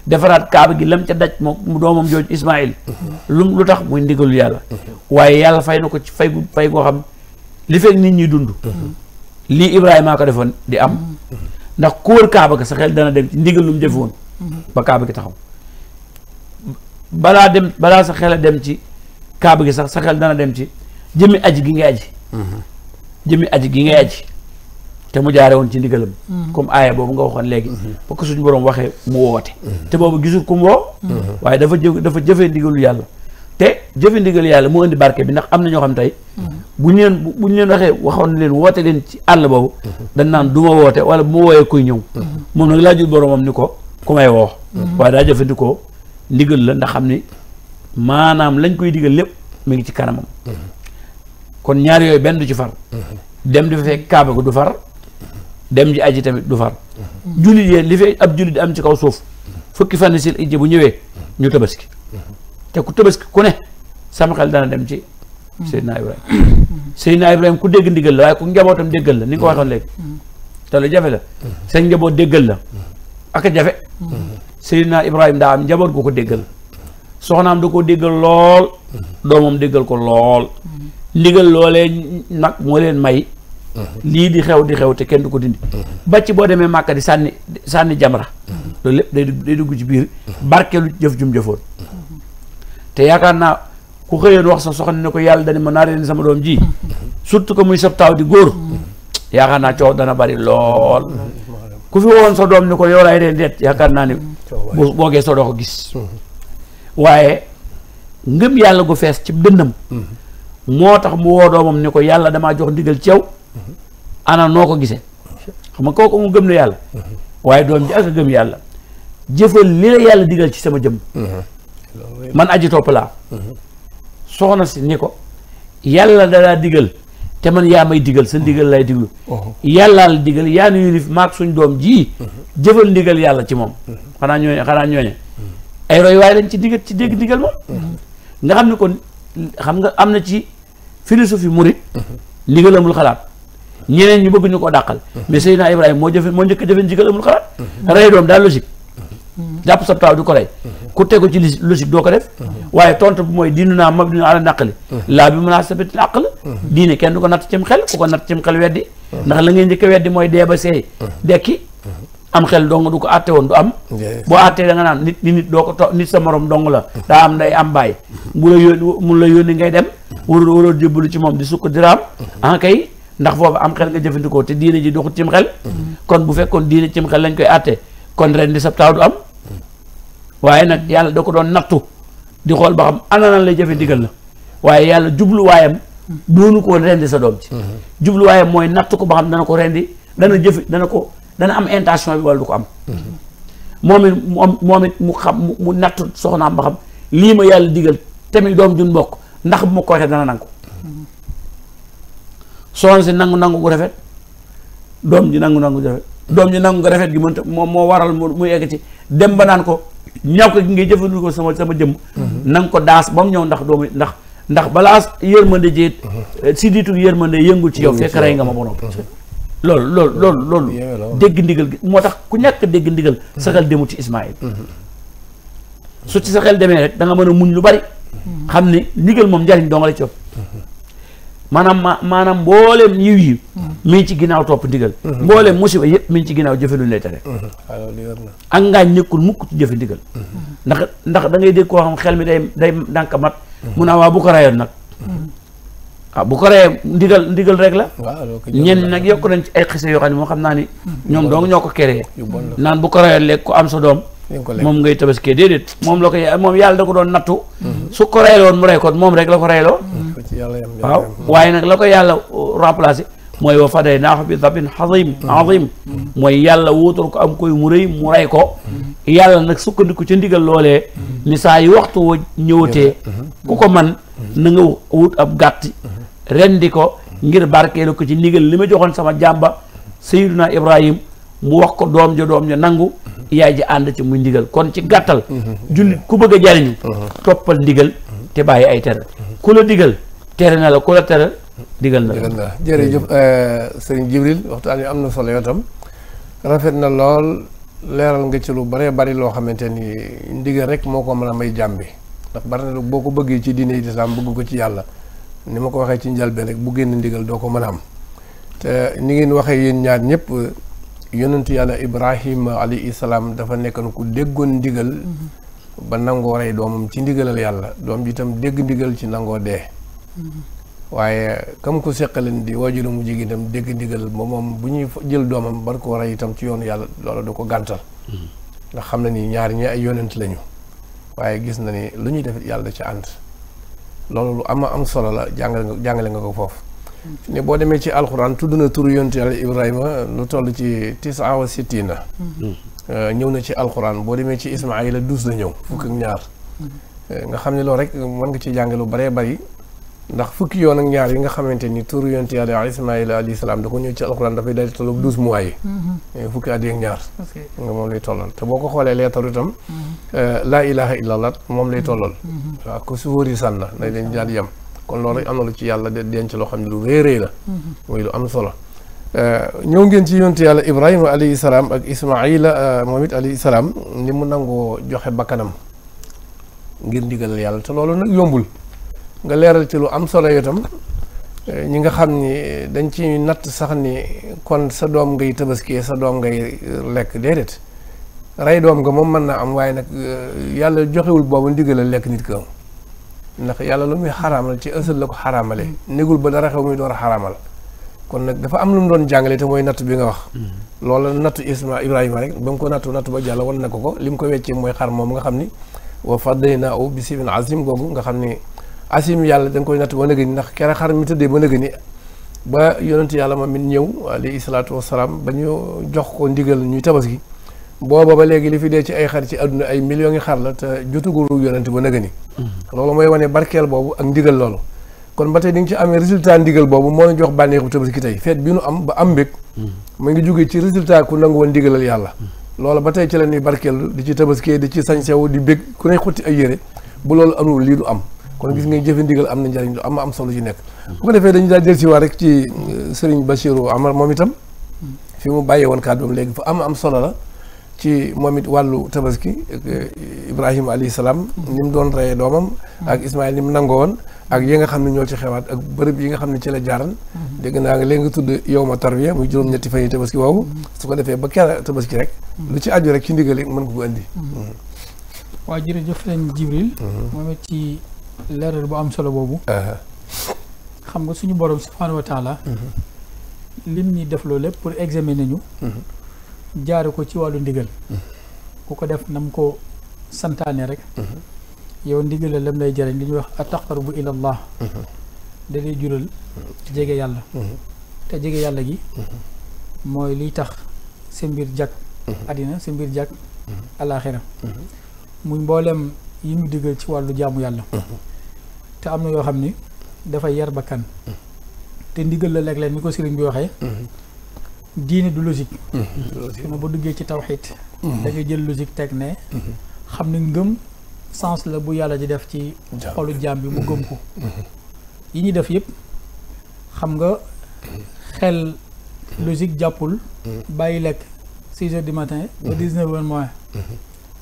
defaraat kaaba gi lam ca daj moom doomam jooju Ismaïl lu tax muy ndigalu yàlla waaye yàlla fay na ko ci fay goo xam li fekk nit ñi dund lii Ibrahima ko defoon di am ndax ku wër kaaba ga sa xel dana dem ci ndigal lu mu defoon ba kaaba gi taxaw balaa sa xel a dem ci kaaba gi sax sa xel dana dem ci jëmmi aji gi ngay aji te mu jaare woon ci ndigalam comme aaya boobu nga waxoon léegi ba ko suñu boroom waxee mu woote te boobu gisul ku mu woo waaye dafa jëfee ndigalu yàlla te jëfe ndigal yàlla moo indi barke bi ndax am na ñoo xam tey buñ leen waxoon leen woote leen ci àll boobu dañ naan du ma woote wala bu ma wooyee kuy ñëw moom nag laajul boromam ni ko ku may woo waaye daa jëfandikoo ndigal la ndax xam ni maanaam lañ koy digal lépp mu ngi ci kanamam kon ñaar yooyu benn du ci far dem di fa fekk kaaba gu du far dem ji aji tamit du far jullit yee li fay ab jullit am ci kaw suuf fukki fan sil ijji bu ñëwee ñu tabaski te ku tabaski ku ne sama xel dana dem ci Seydina Ibrahima ku dégg ndigal la waaye ku njabootam déggal la ni nga ko waxoon léegi te lu jafe la seen njaboot déggal la ak a jafe Seydina Ibrahima daa am njaboot gu ko déggal soxnaam da ko déggal lool doomam déggal ko lool ndigal loolee nag moo leen may lii di xew te kenn du ko dindi ba ci boo demee Màkka di sànni jamra loolu lépp day dugg ci biir barkeelu jëf jum jëfoon te yaakaar naa ku xëyoon wax sa soxna ne ko yàlla dani ma naa leen sama doom ji surtout que muy sab taaw di góor yaakaar naa coow dana bari lool ku fi woon sa doom ni ko yow laay reen deet yaakaar naa ni boo geesoo doo ko gis waaye ngëm yàlla gu fees ci dënnam moo tax mu woo doomam ni ko yàlla damaa jox ndigal ci yow ana noo ko gisee xam nga kooku mu gëm na yàlla waaye doom ji ak a gëm yàlla jëfal li la yàlla digal ci sama jëm man aji topp laa soxna si ni ko yàlla dalaa digal te man yaa may digal sa ndigal lay diglu yàllaa la digal yaa nu yunif maag suñ doom ji jëfal ndigal yàlla ci moom xanaa ñooñe ay roy waaye lañ ci dégg ndigal moom nga xam ne kon xam nga am na ci philosophie murit ndigal amul xalaat ñeneen ñu bëgg ñu ko dàqal mais Seydina Ibrahima moo njëkk jëfe ndigal amul xalaat rey doom daal logique jàpp sa taaw di ko rey ku tegu ci logique doo ko def waaye tontu bu mooy diinu naa mabniun ala naqli laa bi munaasabatil aql diine kenn du ko natt cim xel ku ko natt cim xel weddi ndax la ngay njëkk a weddi mooy dee ba seey dekki am xel dong du ko àtte woon du am boo àttee da nga naan nit doo ko nit sa morom dong la daa am nday am bàyyi mun la yónni ngay dem waroo jébbalu ci moom di sukk diraam kay ndax foofu am xel nga jëfandikoo te diine ji doxut cim xel kon bu fekkoon diine cim xel lañ koy àtte kon ren di sab taaw du am waaye nag yàlla da ko doon nattu di xool ba xam ana nan lay jëfe ndigal la waaye yàlla jubluwaayam doonu ko rendi sa doom ci jubluwaayam mooy nattu ko ba xam dana ko rendi dana am intention bi wala du ko am moom it mu xam mu nattu soxnaam ba xam lii ma yàlla digal tamit doom jun mbokk ndax bu ma ko waxee dana nangu soxna si nangu gu rafet doom ji nangu gu rafet doom ji nangu gu rafet gi mënta moom moo waral mu egg ci dem ba naan ko ñaw ko gi ngay jëfandikoo sama jëmm na nga ko daas ba mu ñëw ndax doomu ndax balaa yërmande ji siddiitu yërmande yëngul ci yow fekk rey nga ma ba noppi loolu dégg ndigal gi moo tax ku ñàkk dégg ndigal sa xel demut ci Ismaïl su ci sa xel demee rek da nga mën a muñ lu bari xam ne ndigal moom njariñ doo nga la ci ëpp maanaam mbooleem yiw yi mi ngi ci ginnaaw topp ndigal mbooleem musiba yëpp mi ngi ci ginnaaw jëfe lu lay tere ak ngaañ ñëkkul mukk ci jëfe ndigal ndax da ngay dégg koo xam xel mi day ndànk mat mun naa waa bu ko rayoon nag bu ko rayee ndigal rek la ñenn nag yokk nañ ci ay xise yoo xam ne moo xam naa ni ñoom dong ñoo ko créé naan bu ko rayoon léegi ku am sa doom moom ngay tabaskee déedéet moom la ko moom yàlla da ko doon nattu su ko reyloon mu rey ko moom rek la ko reyloo waaw waaye nag la ko yàlla remplacé mooy wa fadaynaahu bi dabin azim mooy yàlla wuutal ko am koy mu rëy mu rey ko yàlla nag sukkandiku ca ndigal loolee ni saa yi waxtu wa ñëwatee ku ko man na nga wut ab gàtt rendi ko ngir barkeelu ko ci ndigal li ma joxoon sama jàmba Sayyiduna Ibrahim mu wax ko doom ja nangu yaay ji ànd ci muy ndigal kon ci gàttal jullit ku bëgg a jariñu toppal ndigal te bàyyi ay tere ku la digal tere na la ku la tere digal na la jërëjëf sëriñ Jibril waxtaan wi am na solo yoo tam rafet na lool leeral nga ci lu bare bari loo xamante ni ndigal rek moo ko mën a may jàmbi ndax bari na boo ko bëggee ci diine islaam bëgg ko ci yàlla ni ma ko waxee ci njëlbeen rek bu génn ndigal doo ko mën a am te ni ngeen waxee yéen ñaar ñëpp yonentu yàlla Ibrahima alayhi salaam dafa nekkoon ku déggoon ndigal ba nangoo rey doomam ci ndigalal yàlla doom ji itam dégg ndigal ci nangoo dee waaye kam ko seqaleen di waajur mu jigéen itam dégg ndigal ba moom bu ñuy jël doomam bar ko rey itam ci yoonu yàlla loolu du ko gàntal ndax xam na ni ñaar ñi ay yonent lañu waaye gis na ni lu ñuy def yàlla da ci ànd loolu lu am solo la jàngale nga ko foofu ne boo demee ci alxuraan tudd na turu yonent yàlla Ibrahima lu toll ci 69 ñëw na ci alxuraan boo demee ci Ismaayila 12 la ñëw fukk ak ñaar nga xam ne loolu rek mën nga ci jànge lu baree bari ndax fukki yoon ak ñaar yi nga xamante ni turu yonent yàlla Ismaïla alayhi salaam da ko ñëw ci alxuraan dafay daal di tolloog 12 mois yi fukki at yi ak ñaar nga moom lay tollal te boo ko xoolee leetaru itam laa ilaha illallah moom lay tollal waaw ko su wóori sànna na leen daal di yem kon loolu am na lu ci yàlla denc loo xam ne lu rëy rëy la muy lu am solo ñëw ngeen ci yonent yàlla Ibrahima alayhi salaam ak Ismaïla moom it alayhi salaam ni mu nangoo joxe bakkanam ngir ndigalal yàlla te loolu nag yombul nga leeral ci lu am solo itam ñi nga xam ni dañ ci natt sax ni kon sa doom ngay tabaskiyee sa doom ngay lekk déedéet rey doom nga moom mën naa am waaye nag yàlla joxewul boobu ndigalal lekk nit ka ndax yàlla lu muy xaraamal ci ësal la ko xaraamale négul ba dara xew muy door a xaraamal kon nag dafa am lu mu doon jàngale te mooy natt bi nga wax loolu nattu Ibrahima rek ba mu ko nattu ba jàlla wan na ko li mu ko weccee mooy xar moom nga xam ni wa fadaynaahu bi sibin azim googu nga xam ni asim yàlla da nga koy natt ba nëgë ni ndax kere xar mi tëddee ba nëgë ni ba yonent yàlla ma min ñëw alayhi salaatu wasalaam ba ñu jox ko ndigal ñuy tabaski booba ba léegi li fi dee ci ay xar ci àdduna ay millions yi xar la te jotugul yonent ba nëgë ni loolu mooy wane barkeel boobu ak ndigal loolu kon ba tey di nga ci amee résultat ndigal boobu moo la jox bànneexu tabaski tey feet bi nu am ba am mbég mu ngi jógee ci résultat ku nangu woon ndigalal yàlla loolu ba tey ci la ñuy barkeelu di ci tabaski di ci sañsewu di bég ku ne xotti ay yére bu loolu amul lii du am kon gis nga jëfe ndigal am na njariñ lu am solo ci nekk bu ko defee dañu daal jël si waa rek ci Serigne Bachirou Amar moom itam fi mu bàyyee woon kàddoom léegi fa am solo la ci moom it wàllu tabaski Ibrahima alayhi salaam ni mu doon reyee doomam ak Ismaïl ni mu nangoo woon ak yi nga xam ne ñoo ci xewaat ak bërëb yi nga xam ne ci la jaaran dégg naa nga léegi nga tudd yow ma tarwiya muy juróom-ñetti fan yi tabaski woowu su ko defee ba kera tabaski rek lu ci aju rek ci ndigal yi mën ko ko indi waaw jërëjëf leen Jibril moom it ci leeral bu am solo boobu xam nga suñu borom subhaanahu wa taala lim ñi def loolu lépp pour examiner ñu jaare ko ci wàllu ndigal ku ko def nam ko santaane rek yow ndigal la lam lay jariñ li ñuy wax ataqarrubu ila Allah da lay jural jege yàlla te jege yàlla gi mooy liy tax sa mbir jag àddina sa mbir jag alaaxira muy mboolem yi mu digal ci wàllu jaamu yàlla te am na yoo xam ni dafay yar bakkan te ndigal la léeg-léeg ni ko sëriñ bi waxee diine du logique ma ba duggee ci tawxiid da ngay jël logique teg ne xam ne ngëm sens la bu yàlla di def ci xolu jaam bi mu gëm ko yi ñuy def yëpp xam nga xel logique jàppul bàyyi lekk 6 heures du matin ba 19 heures moins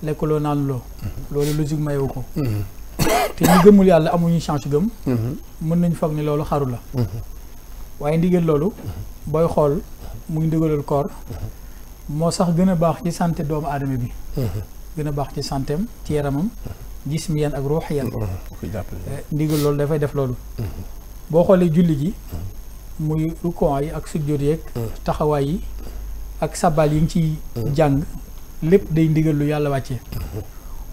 lekkuloo naan loo loolu logique mayewu ko te ñu gëmul yàlla amuñu chance gëm mën nañ foog ni loolu xaru la waaye ndigal loolu booy xool muy ndigalal koor moo sax gën a baax ci santé doomu aadama bi gën a baax ci santéem ci yaramam jismiyan ak ruuxiyan ndigal loolu dafay def loolu boo xoolee julli gi muy rukon yi ak sujjóot yi ak taxawaay yi ak sabal yi ngi ciy jàng lépp day ndigal lu yàlla wàccee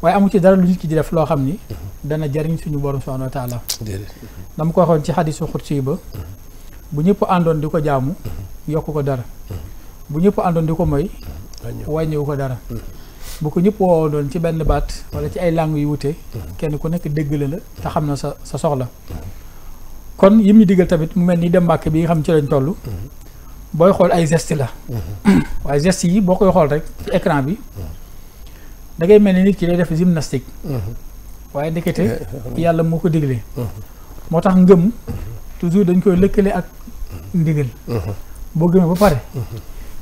waaye amu ci dara lu nit ki di def loo xam ni dana jariñ suñu borom subhanahu wa taala dama ko waxoon ci xadisu xursi ba bu ñëpp àndoon di ko jaamu yokk ko dara bu ñëpp àndoon di ko moy wàññiwu ko dara bu ko ñëpp woowoon doon ci benn baat wala ci ay langues yu wute kenn ku nekk dégg la te xam na sa soxla kon yim ñu digal tamit mu mel ni dem Mbàkke bi nga xam ci lañ toll booy xool ay geste la waaye geste yi boo koy xool rek ci écran bi da ngay mel ni nit ki day def gymnastique waaye ndekete yàlla moo ko diglee moo tax ngëm toujours dañ koy lëkkale ak ndigal boo gëmee ba pare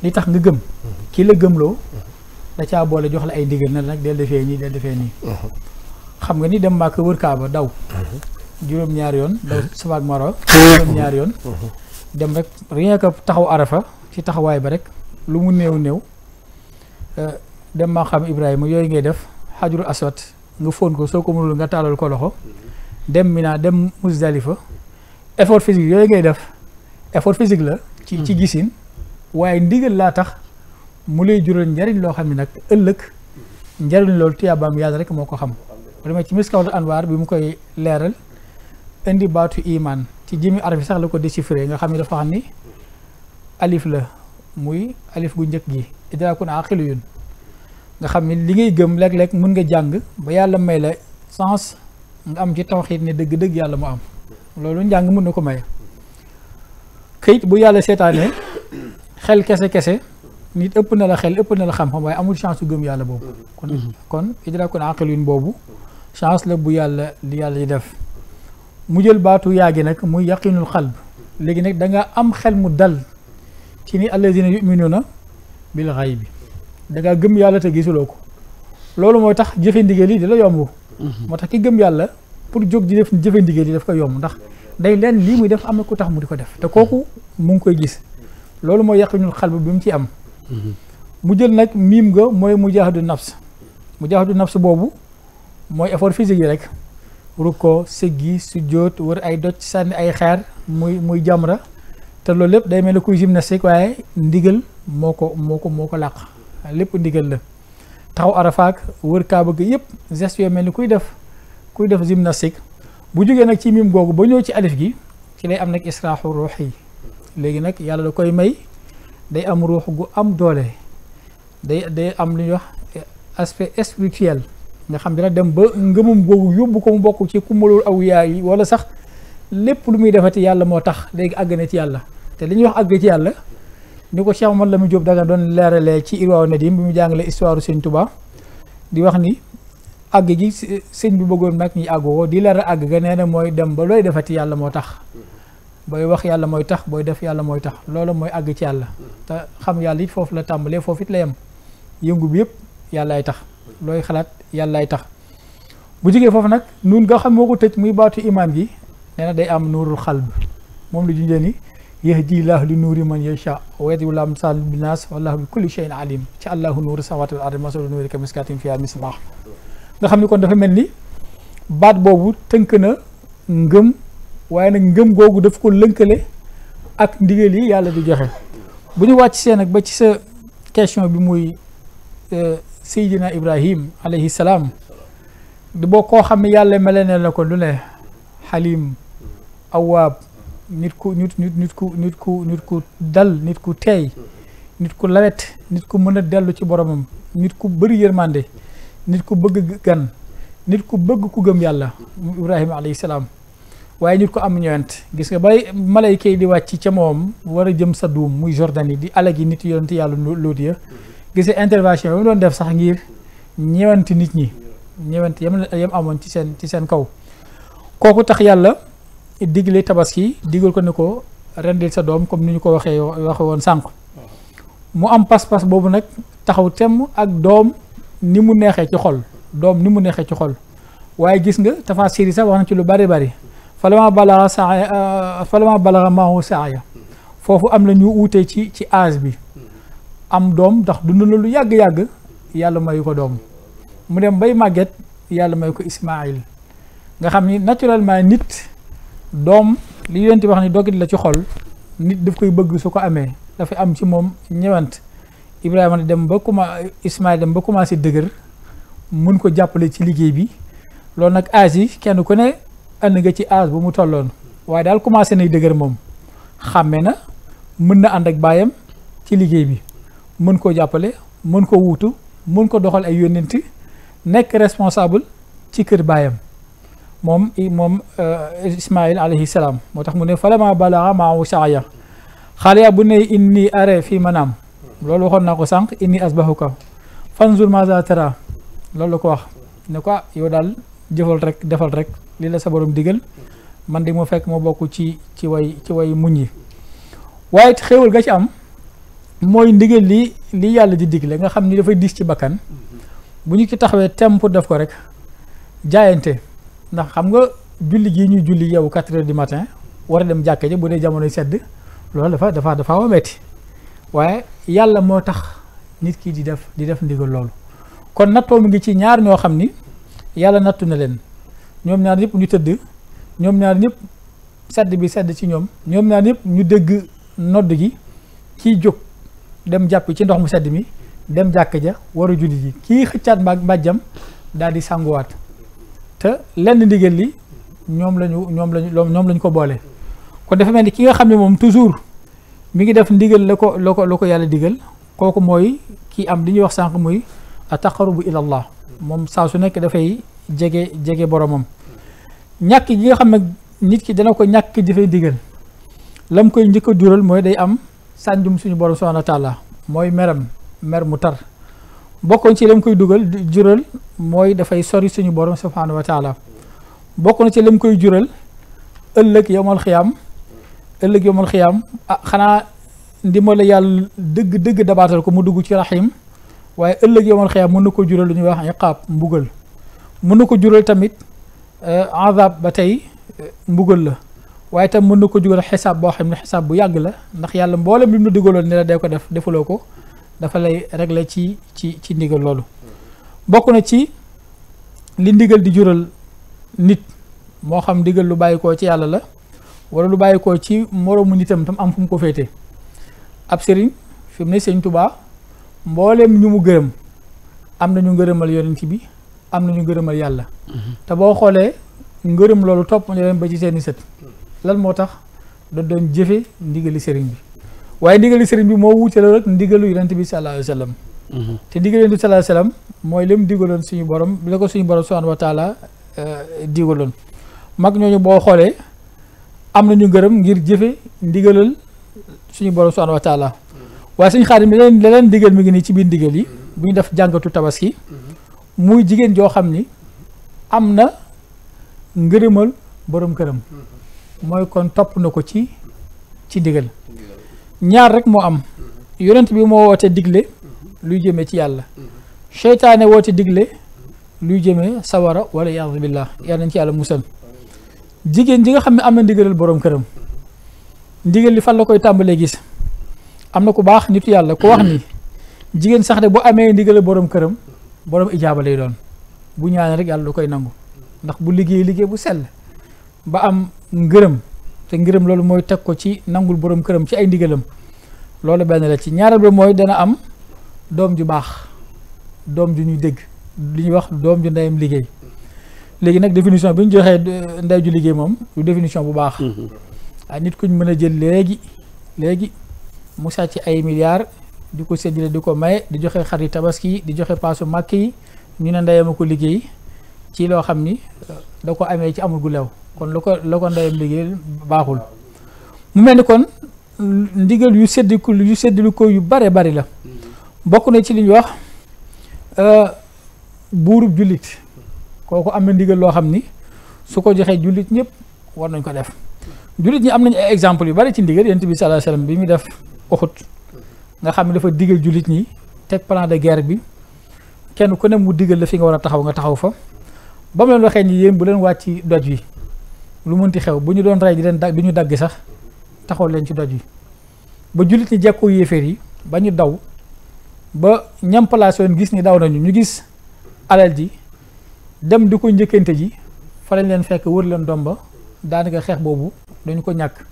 li tax nga gëm kii la gëmloo da caa boole jox la ay ndigal na nag del defee nii del defee nii xam nga ni dem Mbàkke wër Kaaba daw juróom-ñaari yoon daw Safa ak Marwa juróom-ñaari yoon dem rek rien que taxaw Arafa ci taxawaay ba rek lu mu néew dem maa xam Ibrahima yooyu ngay def xajurul aswad nga fóon ko soo ko mënul nga taalal ko loxo dem Mina dem Muzdalifa effort physique yooyu ngay def effort physique la ci gisin waaye ndigal laa tax mu lay jural njariñ loo xam ne nag ëllëg njariñ loolu tuyaabaam yàlla rek moo ko xam dama ci Miskawul Anwaar bi mu koy leeral indi baatu iman ci jëmi araf yi sax la ko déchiffré nga xam ne dafa xam ni alif la muy alif gu njëkk gi idraakun aqiliyun nga xam ni li ngay gëm léeg-léeg mën nga jàng ba yàlla may la sens nga am ci tawxiid ne dëgg-dëgg yàlla mu am loolu njàng mën na ko maye. këyit bu yàlla seetaanee xel kese nit ëpp na la xel ëpp na la xam-xam waaye amul chance su gëm yàlla boobu. kon idrakun aqilun boobu chance la bu yàlla li yàlla di def. mu jël baatu yaagi nag muy yaqinul xalb léegi nag da nga am xel mu dal ci ni alladina yuminuna bil xaybi da nga gëm yàlla te gisuloo ko loolu mooy tax jëfe ndigal yi di la yomb. moo tax ki gëm yàlla pour jóg di def jëfe ndigal yi daf ko yomb ndax day leen lii muy def am na ku tax mu di ko def te kooku mu ngi koy gis loolu mooy yaqinul xalb bi mu ci am. mu jël nag miim nga mooy mujaahadu nafs boobu mooy effort physique yi rek rukkoo sëggi sujjóot wër ay doj sànni ay xeer muy jamra te loolu lépp day mel ni kuy gymnastique waaye ndigal moo ko làq lépp ndigal la. taxaw arafaak wër kaaba gi yëpp geste yoo mel ni kuy def gymnastique bu jógee nag ci miim googu ba ñëw ci alif gi ci lay am nag israaxu ruux yi léegi nag yàlla da koy may day am ruux gu am doole day am lu ñuy wax aspect spirituel nga xam dina dem ba ngëmum googu yóbbu ko mu bokk ci kumbalul aw yaay wala sax lépp lu muy defati yàlla moo tax léegi àgg na ci yàlla te li ñuy wax àgg ci yàlla ni ko Cheikh Mouhamed Lamine Diop Dagana doon leeralee ci Irwaaw Nadim bi mu jàngalee histoire Sëñ Touba di wax ni àgg gi sëñ bi bëggoon nag ñi àggoo di leeral àgg ga nee na mooy dem ba looy defati yàlla moo tax booy wax yàlla mooy tax booy def yàlla mooy tax loolu mooy àgg ci yàlla te xam yàlla it foofu la tàmbalee foofu it la yem yëngu bi yëpp yàllaay tax looy xalaat yàllaay tax bu jógee foofu nag nun nga xam moo ko tëj muy baatu imaan gi nee na day am nuurul xalb moom la junjee ni yahdi llaahu li nuuri man yashaa wa yadribu llaahu amsaal binnaas wallaahu bi kulli shay'in alim ci allahu nuuru samaawaati wal ardi masalu nuuri ka miskaatin fiihaa misbaah nga xam ni kon dafa mel ni baat boobu tënk na ngëm waaye nag ngëm googu daf ko lënkale ak ndigal yi yàlla di joxe. bu ñu wàcc see nag ba ci sa question bi muy Seydina Ibrahim alayhi salaam di boo koo xam ne yàlla mele ne la ko lu ne xalim awaab nit ku dal nit ku teey nit ku lawet nit ku mën a dellu ci boromam nit ku bëri yërmande nit ku bëgg gan nit ku bëgg ku gëm yàlla Ibrahima alayhi salaam waaye nit ko am ñëwent gis nga bay malayka yi di wàcc ca moom war a jëm sa duum muy Jordanie di alagi nit yonent yàlla Luut ya gis nga intervention yi mu doon def sax ngir ñëwanti nit ñi ñëwant yam amoon ci seen kaw kooku tax yàlla digle tabaski digal ko ne ko rendil sa doom comme ni ñu ko waxe woon sànq mu am pas-pas boobu nag taxaw temm ak doom ni mu neexee ci xol waaye gis nga tafaasiir yi sax wax na ci lu bari falama balaga maahu saaya foofu am na ñu uute ci âge bi am doom ndax dund na lu yàgg-yàgg yàlla mayu ko doom mu dem bay màgget yàlla may ko Ismaïl nga xam ni naturellement nit doom li yonent wax ni dogit la ci xol nit daf koy bëgg su ko amee dafa am ci moom ñëwant Ibrahima Ismaïl dem ba commencé dëgër mun ko jàppale ci liggéey bi loolu nag âge yi kenn ku ne ànd nga ci âge bu mu tolloon waaye daal commencé nay dëgër moom xàmme na mën na ànd ak baayam ci liggéey bi mën koo jàppale mën ko wuutu mën ko doxal ay yónnent nekk responsable ci kër baayam moom Ismaïl alayhi salaam moo tax mu ne falammaa balagha ma'ahu sa'ya xaale yaa bu ne inni ara fii manaam loolu waxoon naa ko sànq inni asbahuka fanzur maaza tara loolu la ko wax ne ko yow daal defal rek li la sa borom digal man di mu fekk moo bokk ci way muñ yi waaye xéewal ga ci am mooy ndigal li yàlla di digle nga xam ni dafay diis ci bakkan bu ñu ci taxawee tem pour def ko rek jaayante ndax xam nga julli gii ñuy julli yow 4 heures du matin war a dem jàkka ja bu dee jamonoy sedd loolu dafa wa metti waaye yàlla moo tax nit ki di def ndigal loolu kon nattoo mi ngi ci ñaar ñoo xam ni yàlla nattu na leen ñoom ñaar ñëpp ñu tëdd ñoom ñaar ñëpp sedd bi sedd ci ñoom ñaar ñëpp ñu dégg nodd gi kii jóg dem jàpp ci ndox mu sedd mi dem jàkk ja war a julli ji kii xëccaat mbàjjam daal di sanguwaat te lenn ndigal li ñoom lañu ko boole kon dafa mel ni ki nga xam ne moom toujours mi ngi def ndigal la ko yàlla digal kooku mooy kii am li ñuy wax sànq muy ataqarrubu ilallah moom saa su nekk dafay jege boromam ñàkk gi nga xam ne nit ki dana ko ñàkk jëfe ndigal lam koy njëkk a jural mooy day am sànjum suñu borom subhanahu wa taala mooy mer mu tar bokkoon ci lam koy jural mooy dafay sori suñu borom subhanahu wa taala bokk na ci lam koy jural ëllëg yowmal xiyaam xanaa ndimbal yàlla dëgg dabaatal ko mu dugg ci rahim waaye ëllëg yowmal xiyaam mën na ko jural lu ñuy wax iqaab mbugal mën na ko jural tamit azab ba tey mbugal la waaye tam mën na ko jural xisaab boo xam ne xisaab bu yàgg la ndax yàlla mboolem li mu la digaloon ne la day ko def defuloo ko dafa lay régler ci ndigal loolu bokk na ci li ndigal di jural nit moo xam ndigal lu bàyyi koo ci yàlla la wala lu bàyyi koo ci moroomu nitam tam am fu mu ko féete ab sëriñ fi mu ne sëñ Tuubaa mbooleem ñu mu gërëm am nañu ngërëmal yonent bi am nañu ngërëmal yàlla te boo xoolee ngërëm loolu topp na leen ba ci seeni sët lan moo tax da doon jëfe ndigali sëriñ bi waaye ndigali sëriñ bi moo wuute la rek ndigalu yonent bi sallallahu alayhi wa sallam te ndigalu yonent bi sallallahu alayhi wa sallam mooy lim digaloon suñu borom bi la ko suñu borom subhanahu wa taala digaloon mag ñooñu boo xoolee am nañu ngërëm ngir jëfe ndigalal suñu borom subhanahu wa taala waaye suñu Xaadim leen digal mi ngi nii ci biir ndigal yi bu ñu def jàngatu tabaski muy jigéen joo xam ni am na ngërëmal borom këram mooy kon topp na ko ci ndigal ñaar rek moo am yonent bi moo woote digle luy jëmee ci yàlla seytaane woote digle luy jëmee sawara wala iyaazu billah yàlla nañ ci yàlla musal jigéen ji nga xam ne am na ndigalal borom këram ndigal li fan la koy tàmbalee gis am na ku baax nitu yàlla ku wax ni jigéen sax de bu amee ndigalal borom këram borom ijaaba lay doon bu ñaanee rek yàlla du koy nangu ndax bu liggéey bu sell ba am ngërëm te ngërëm loolu mooy teg ko ci nangul borom këram ci ay ndigalam loolu benn la ci ñaareel ba mooy dana am doom ju baax doom ju ñuy dégg li ñuy wax doom ju ndeyam liggéey léegi nag définition bi ñu joxee ndey ju liggéey moom du définition bu baax nit kuñ mën a jël léegi mu sàcc ay milliards di ko séddale di ko maye di joxe xari tabaski di joxe paasu màkk yi ñu ne ndeyam a ko liggéey ci loo xam ni da ko amee ci amul gu lew kon la ko ndeyam liggéey baaxul mu mel ni kon ndigal yu séddlu ko yu bare bari la bokk na ci li ñuy wax buurub jullit kooku am na ndigal loo xam ni su ko joxee jullit ñëpp war nañ ko def jullit ñi am nañ ay exemple yu bari ci ndigal yonent bi sallallahu alayhi wasallam bi muy def Uhud nga xam ne dafa digal jullit ñi teg plan de guerre bi kenn ku ne mu digal la fi nga war a taxaw nga taxaw fa ba mu leen waxee ni yéen bu leen wàcc doj wi lu mënti xew bu ñu doon rey di leen du ñu dagg sax taxaw leen ci doj wi ba jullit ñi jekkoo yéeféer yi ba ñu daw ba ñam place woon gis ni daw nañu ñu gis alal ji dem di ko njëkkante ji fa lañ leen fekk wër leen domba daanaka xeex boobu dañu ko ñàkk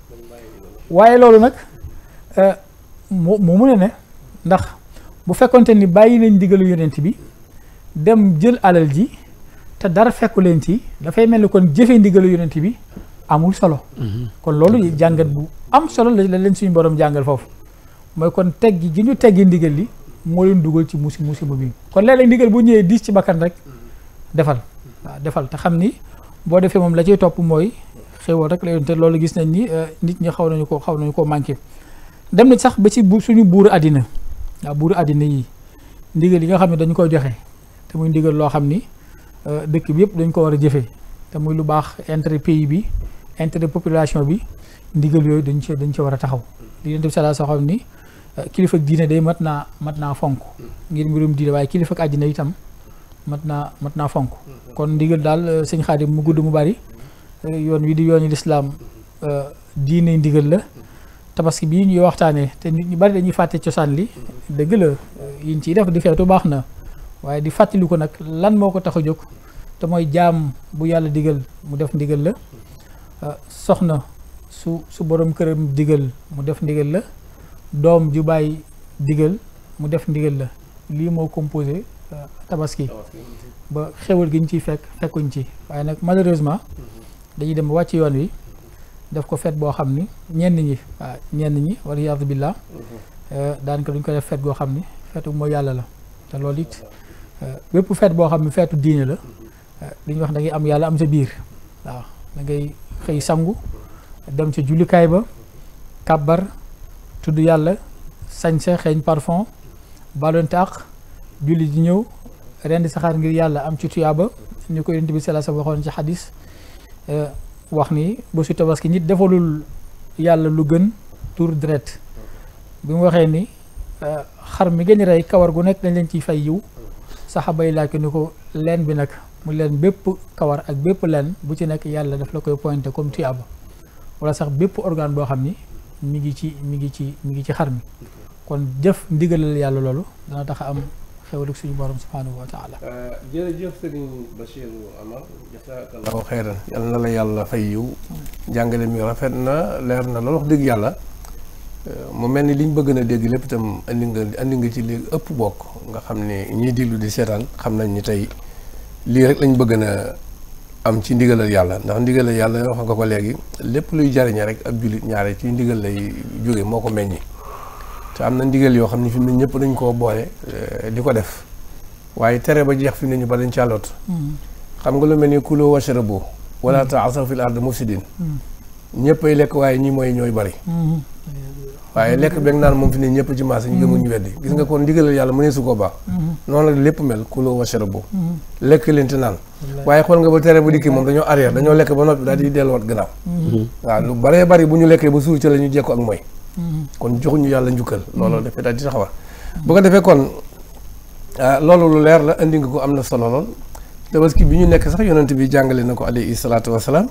waaye loolu nag moo mun a ne ndax bu fekkonte ni bàyyi nañ digalu yonent bi dem jël alal ji te dara fekku leen ci dafay mel ni kon jëfee ndigalu yonent bi amul solo kon loolu jàngat bu am solo la leen suñu borom jàngal foofu mooy kon teggi gi ñu teggi ndigal li moo leen dugal ci musiba bi kon léeg-léeg ndigal bu ñëwee diis ci bakkan rek defal te xam ni boo defee moom la ciy topp mooy xéwal rek la yoon te loolu gis nañ ni nit ñi xaw nañu ko manqué dem na sax ba ci suñu buuru àddina buuru àddina yi ndigal yi nga xam ne dañu koy joxe te muy ndigal loo xam ni dëkk bi yëpp dañ ko war a jëfee te muy lu baax intérêt pays bi intérêt population bi ndigal yooyu dañ ci war a taxaw li leen def sala soo xam ni kilifa ak diine day mat naa fonk ngir mbirum diine waaye kilifa ak àddina itam mat naa fonk kon ndigal daal sëñ Xaadim mu gudd mu bari yoon wi di yooni lislaam diine ndigal la tabaski bii ñuy waxtaanee te nit ñu bari dañuy fàtte cosaan li dëgg la yiñ ciy def di feetu baax na waaye di fàttali ko nag lan moo ko tax a jóg te mooy jaam bu yàlla digal mu def ndigal la soxna su borom këram digal mu def ndigal la doom ju bàyyi digal mu def ndigal la lii moo composé tabaski ba xewal gi ñu ciy fekkuñ ci waaye nag malheureusement dañuy dem ba wàcc yoon wi def ko fête boo xam ni ñenn ñi wala yaatu billah daanaka duñ ko def fête goo xam ni feetu mooy yàlla la te loolu it bépp fête boo xam ni feetu diine la li ñuy wax da ngay am yàlla am sa biir waaw da ngay xëy sangu dem ca jullikaay ba kàbbar tudd yàlla sañse xeeñ parfum balonte ak julli ji ñëw rendi saxaar ngir yàlla am ci tuyaaba ni ko yonent bi sallallahu alayhi wasallam waxoon ci xadis wax ni bu su tabaski nit defalul yàlla lu gën tur deret bi mu waxee ni xar mi gën a rey kawar gu nekk dañ leen ciy fay yiw saxaaba yi laaj ko ni ko leen bi nag mu leen bépp kawar ak bépp leen bu ci nekk yàlla daf la koy pointé comme tuyaaba wala sax bépp organe boo xam ni mi ngi ci xar mi kon jëf ndigalal yàlla loolu dana tax a am xewlu suñu borom subhanahu wa taala. jërëjëf sëriñ Bachir Amar jazakallahu xeyran yal na la yàlla fay yiw jàngale mi rafet na leer na loolu wax dëgg yàlla mu mel ni liñ bëgg na dégg lépp itam andi nga ci léegi ëpp bokk nga xam ne ñiy diglu di seetaan xam nañ ni tey lii rek lañ bëgg na am ci ndigalal yàlla ndax ndigalal yàlla wax nga ko léegi lépp luy jariñe rek ab jullit ñaare ci ndigal lay jóge moo ko meññi te am na ndigal yoo xam ne fi mu ne ñëpp dañ koo boole di ko def waaye tere ba jeex fi mu ne ñu ba dañ càlloot xam nga lu mel ni kuloo washrabu wala ta'asaw fil ardi mufsidin ñëpp ay lekk waaye ñi mooy ñooy bari waaye lekk beeg naan moom fi ne ñëpp ci maas ñu gëmu ñu weddi gis nga kon ndigalal yàlla mënee su koo baax noonu la lépp mel kuloo washrabu lekk leen te naan waaye xool nga ba tere ba dikki moom dañoo arrière dañoo lekk ba noppi daal di delluwaat gannaaw waaw lu baree bari bu ñu lekkee ba suur ci la ñu jekko ak mooy kon joxuñu yàlla njukkal loolu dafay daal di taxawal bu ko defee kon loolu lu leer la indi nga ko am na solo lool tabaski bi ñu nekk sax yonent bi jàngale na ko alayhi salaatu wasalaam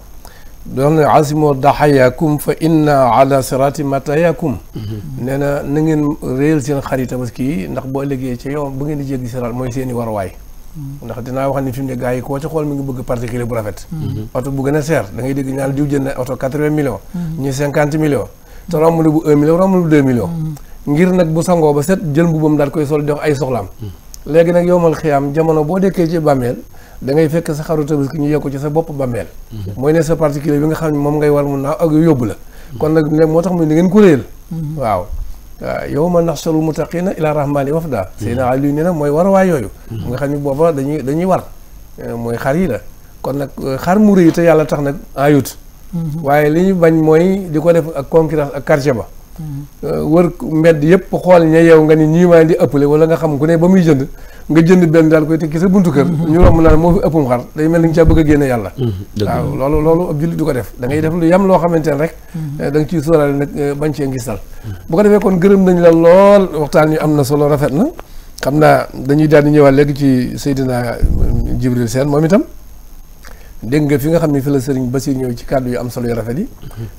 doon na asimoo daxayakum fa inna ala sirati matayakum nee na ngeen réel seen xari tabaski yi ndax boo ëllëgee ci yow bu ngeen di jéggi siraat mooy seen i waruwaay ndax dinaa wax ni fi mu ne gars yi koo ci xool mi ngi bëgg particulier bu rafet oto bu gën a seer da ngay dégg ñaan diw jënd oto 80 millions ñi 50 millions te romb na bu 1 million romb na bu 2 millions ngir nag bu sangoo ba set jël mbubam daal koy sol jox ay soxlaam léegi nag yowmal xiyaam jamono boo dekkee ci bàmmeel da ngay fekk sa xaru tabaski ñu yokk ci sa bopp bàmmeel mooy ne sa particulier bi nga xam ne moom ngay war mun naa ak yóbbu la kon nag ne moo tax muy da ngeen ko réel waaw yawma naxsharul muttaqina ila rahmani wafda Seydina Ali nee na mooy war waay yooyu nga xam ne booba dañuy war mooy xar yi la kon nag xar mu rëy te yàlla tax nag ayut waaye li ñu bañ mooy di ko def ak concurrence ak quartier ba wër mbedd yëpp xool ña yow nga ni ñii maa di ëppale wala nga xam ku ne ba muy jënd nga jënd benn daal koy tekki sa buntu kër ñu romb naan moo fi ëppum xar day mel ni nga caa bëgg a génne yàlla waaw loolu ab jullit du ko def da ngay def lu yam loo xamante ne rek da nga ciy sóoraale nag bañ cee ngistal bu ko defee kon gërëm nañ la lool waxtaan wi am na solo rafet na xam naa dañuy daal di ñëwaat léegi ci Seydina Jibril Sène moom itam dégg nga fi nga xam ne fi la sëriñ Basiir ñëw ci kàddu yu am solo yu rafet yi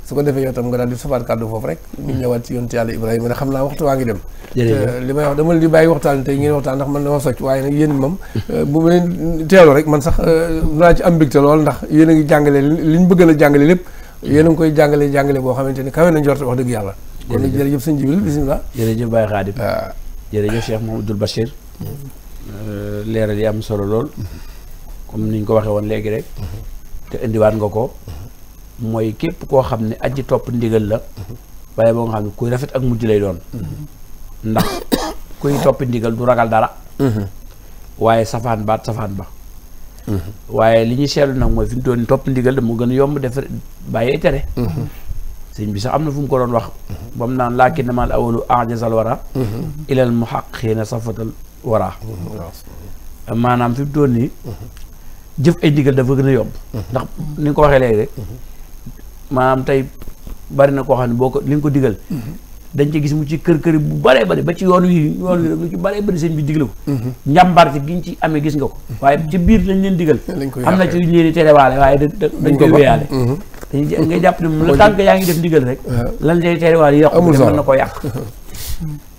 su ko defee yow tam nga daal di sofaat kàddu foofu rek ñu ñëwaat ci yonent yàlla Ibrahima ne xam naa waxtu waa ngi dem te li may wax dama leen di bàyyi waxtaan tey ngeen waxtaan ndax man dama socc waaye nag yéen moom bu ma leen teelu rek man sax naa ci am mbégte lool ndax yéen a ngi jàngale liñ bëgg la jàngale lépp yéen a ngi koy jàngale boo xamante ni kawe na njort wax dëgg yàlla kon nag jërëjëf sëñ Jibril bisimilah jërëjëf Baye Khadim jërëjëf Cheikh Mouhamadoul Bachir leeral yi am solo lool comme niñ ko waxee woon léegi rek te indiwaat nga ko mooy képp koo xam ne aji topp ndigal la waaye boo nga xam ne kuy rafet ak mujj lay doon ndax kuy toppi ndigal du ragal dara waaye safaan ba waaye li ñuy seetlu nag mooy fi mu doon topp ndigal da mu gën a yomb def bàyyee tere sëñ bi sax am na fu mu ko doon wax ba mu naan laakin na mal awalu ajazal wara ilal muhaqqiina safatal wara maanaam fi mu doon nii jëf ay ndigal dafa gën a yomb ndax ni nga ko waxee léegi rek maanaam tey bari na koo xam ne boo ko li nga ko digal dañ ci gis mu ci kër bu baree bari ba ci yoon wi rek lu ci baree bari sëñ bi digle ko njàmbaar ci giñ ci amee gis nga ko waaye ci biir lañ leen digal am na ci ñu leen di terewaale waaye dañ koy wéyaale dañ ngay jàpp ne la tànk yaa ngi def ndigal rek lan lay terewaale yàqu mën na ko yàq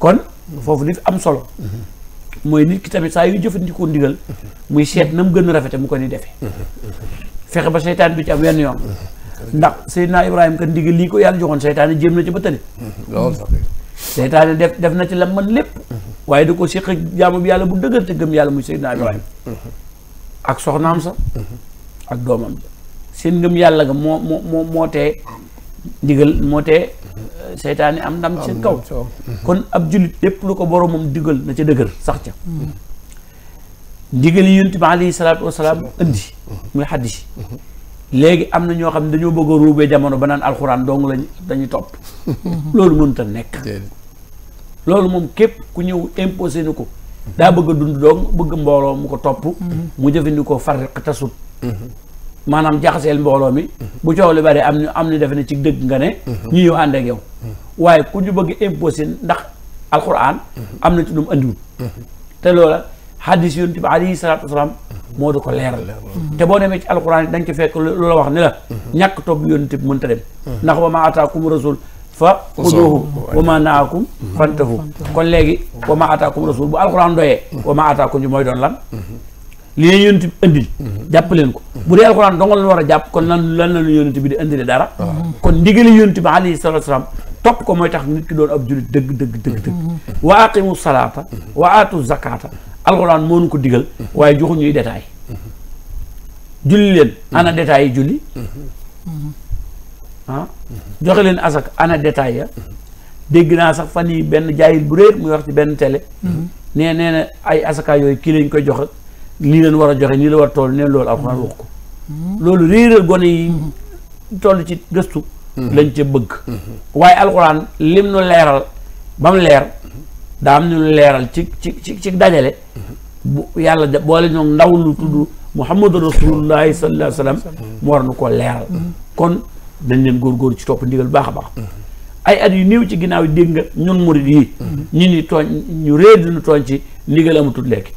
kon foofu li fi am solo mooy nit ki tamit saa yu jëfandikoo ndigal muy seet na mu gën a rafete mu ko ni defee fexe ba seytaan bi ci am wenn yoon ndax Seydina Ibrahima kat ndigal lii ko yàlla joxoon seytaane jéem na ci ba tële seytaane def na ci la man lépp waaye da ko séq ak jaamu bi yàlla bu dëgër te gëm yàlla muy Seydina Ibrahima ak soxnaam sa ak doomam seen ngëm yàlla ga moo tee ndigal moo tee seytaane am ndam ci kaw kon ab jullit lépp lu ko boromam digal na ca dëgër sax ca ndigal yi yonent bi alayhi salaatu wasalaam indi muy xaddis léegi am na ñoo xam ne dañoo bëgg a ruubee jamono ba naan alxuraan dong lañ dañuy topp loolu mënut a nekk loolu moom képp ku ñëw imposé ni ko daa bëgg a dund dong bëgg mbooloo mu ko topp mu jëfandikoo farriq tasut maanaam jaxaseel mbooloo mi bu coow li bari am ni defe ne ci dëgg nga ne ñu ñëw ànd ak yow waaye ku ñu bëgg imposé ndax alxuraan am na ci lu mu andiwul te loola hadis yonent bi alayhi salaatu wasalaam moo di ko leeral te boo demee ci alxuraan dañ ci fekk lu la wax ni la ñàkk topp yonent bi mënta dem ndax wa ma ataakum rasul fa xuduuhu wa ma naakum fantahu kon léegi wa ma ataakum rasul bu alxuraan doyee wa ma ataakum ji mooy doon lan li leen yonent bi indil jàpp leen ko bu dee alxuraan dong la war a jàpp kon lan la lu yonent bi di indile dara kon ndigali yonent bi alayhi salaatu wasalaam topp ko mooy tax nit ki doon ab julit dëgg wa aqimu salaata wa aatu zakata alxuraan moo nu ko digal waaye joxu ñuy détail julli leen ana détail yi julli joxe leen asak ana détail ya dégg naa sax fan yi benn jaayil bu réer muy wax ci benn télé nee na ay asaka yooyu kii lañ koy joxe lii leen war a joxe nii la war a toll neen loolu alxuraan wax ko loolu réeral gone yi toll ci gëstu lañ ca bëgg waaye alxuraan lim nu leeral ba mu leer daa am ñu leeral ci dajale bu yàlla boole ñoom ndaw lu tudd muhammadu rasulullahi sallallahu alayhi wa sallam mu war na koo leeral kon dañ leen góorgóorlu ci topp ndigal baax a baax ay at yu néew ci ginnaaw yi dégg nga ñun murid yi ñu ni tooñ ñu réer dina tooñ ci ndigal amatul léegi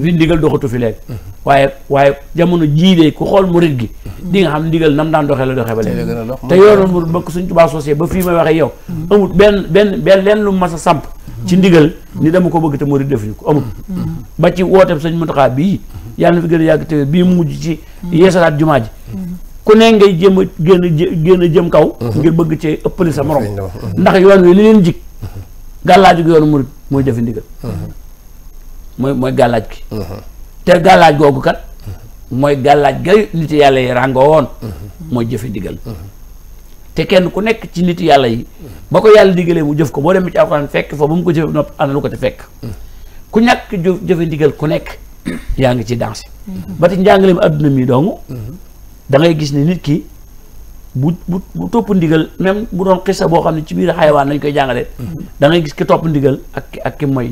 fi ndigal doxatu fi léegi waaye jamono jii de ku xool murid gi di nga xam ndigal nam daan doxee la doxee ba léegi te yoonu murid ba suñ Tuubaa sosé ba fii may waxee yow amul benn leen lu mas a samp ci ndigal ni dama ko bëgg te murid defuñu ko amul ba ci wooteem sëñ Muntaxa bii yàlla na fi gën a yàgg te bii mujj ci yeesalaat jumaa ji ku ne ngay jéem a génn a jëm kaw ngir bëgg cee ëppali sa morom ndax yoon wi li leen jig gàllaaju gi yoonu murid mooy jëfe ndigal mooy gàllaaj gi te gàllaaj googu kat mooy gàllaaj ga nit yàlla yi ràngoo woon mooy jëfe ndigal te kenn ku nekk ci nit yàlla yi ba ko yàlla digalee mu jëf ko boo demee ci alxuraan fekk fa ba mu ko jëfe nopp ana lu ko te fekk ku ñàkk jëfe ndigal ku nekk yaa ngi ci danse ba ti njàngale mi adduna mi dong da ngay gis ne nit ki bu topp ndigal même bu doon xisa boo xam ne ci biir xayawaan lañ koy jàngalee da ngay gis ki topp ndigal ak ki moy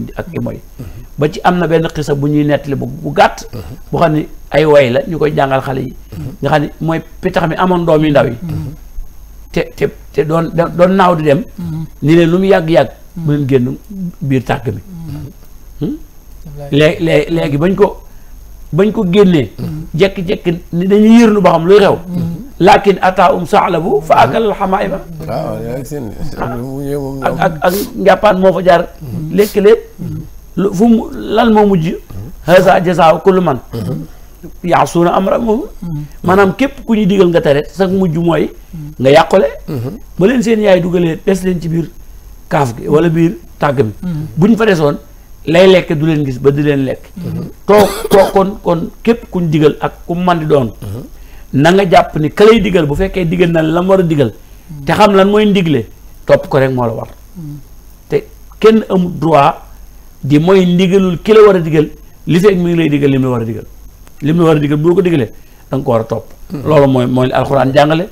ba ci am na benn xisa bu ñuy nettali bu gàtt bu xam ne ay way la ñu koy jàngal xale yi nga xam ne mooy pitax mi amoon doom yu ndaw yi te doon naaw di dem ni leen lu mu yàgg-yàgg bu leen génn biir tàgg mi léegi bañ ko génnee jekki-jekki ni dañuy yërnu ba xam luy xew lakin ata saalabu fa akal xamaayma ak njàppaan moo fa jaar lekk lépp fu mu lan moo mujj hasa jasaaw kullu man yaasuuna amra moom maanaam képp ku ñuy digal nga tere sax mujj mooy nga yàqule ba leen seen yaay dugalee des leen ci biir kaaf gi wala biir tàgg bi buñ fa desoon lay lekk du leen gis ba di leen lekk toog kon képp kuñ digal ak ku man di doon na nga jàpp ni ka lay digal bu fekkee digal na la mu war a digal te xam lan mooy ndigle topp ko rek moo la war te kenn amul droit di mooy ndigalul ki la war a digal li fekk mi ngi lay digal lim la war a digal lim la war a digal bu ko digalee da nga ko war a topp loolu mooy alxuraan jàngale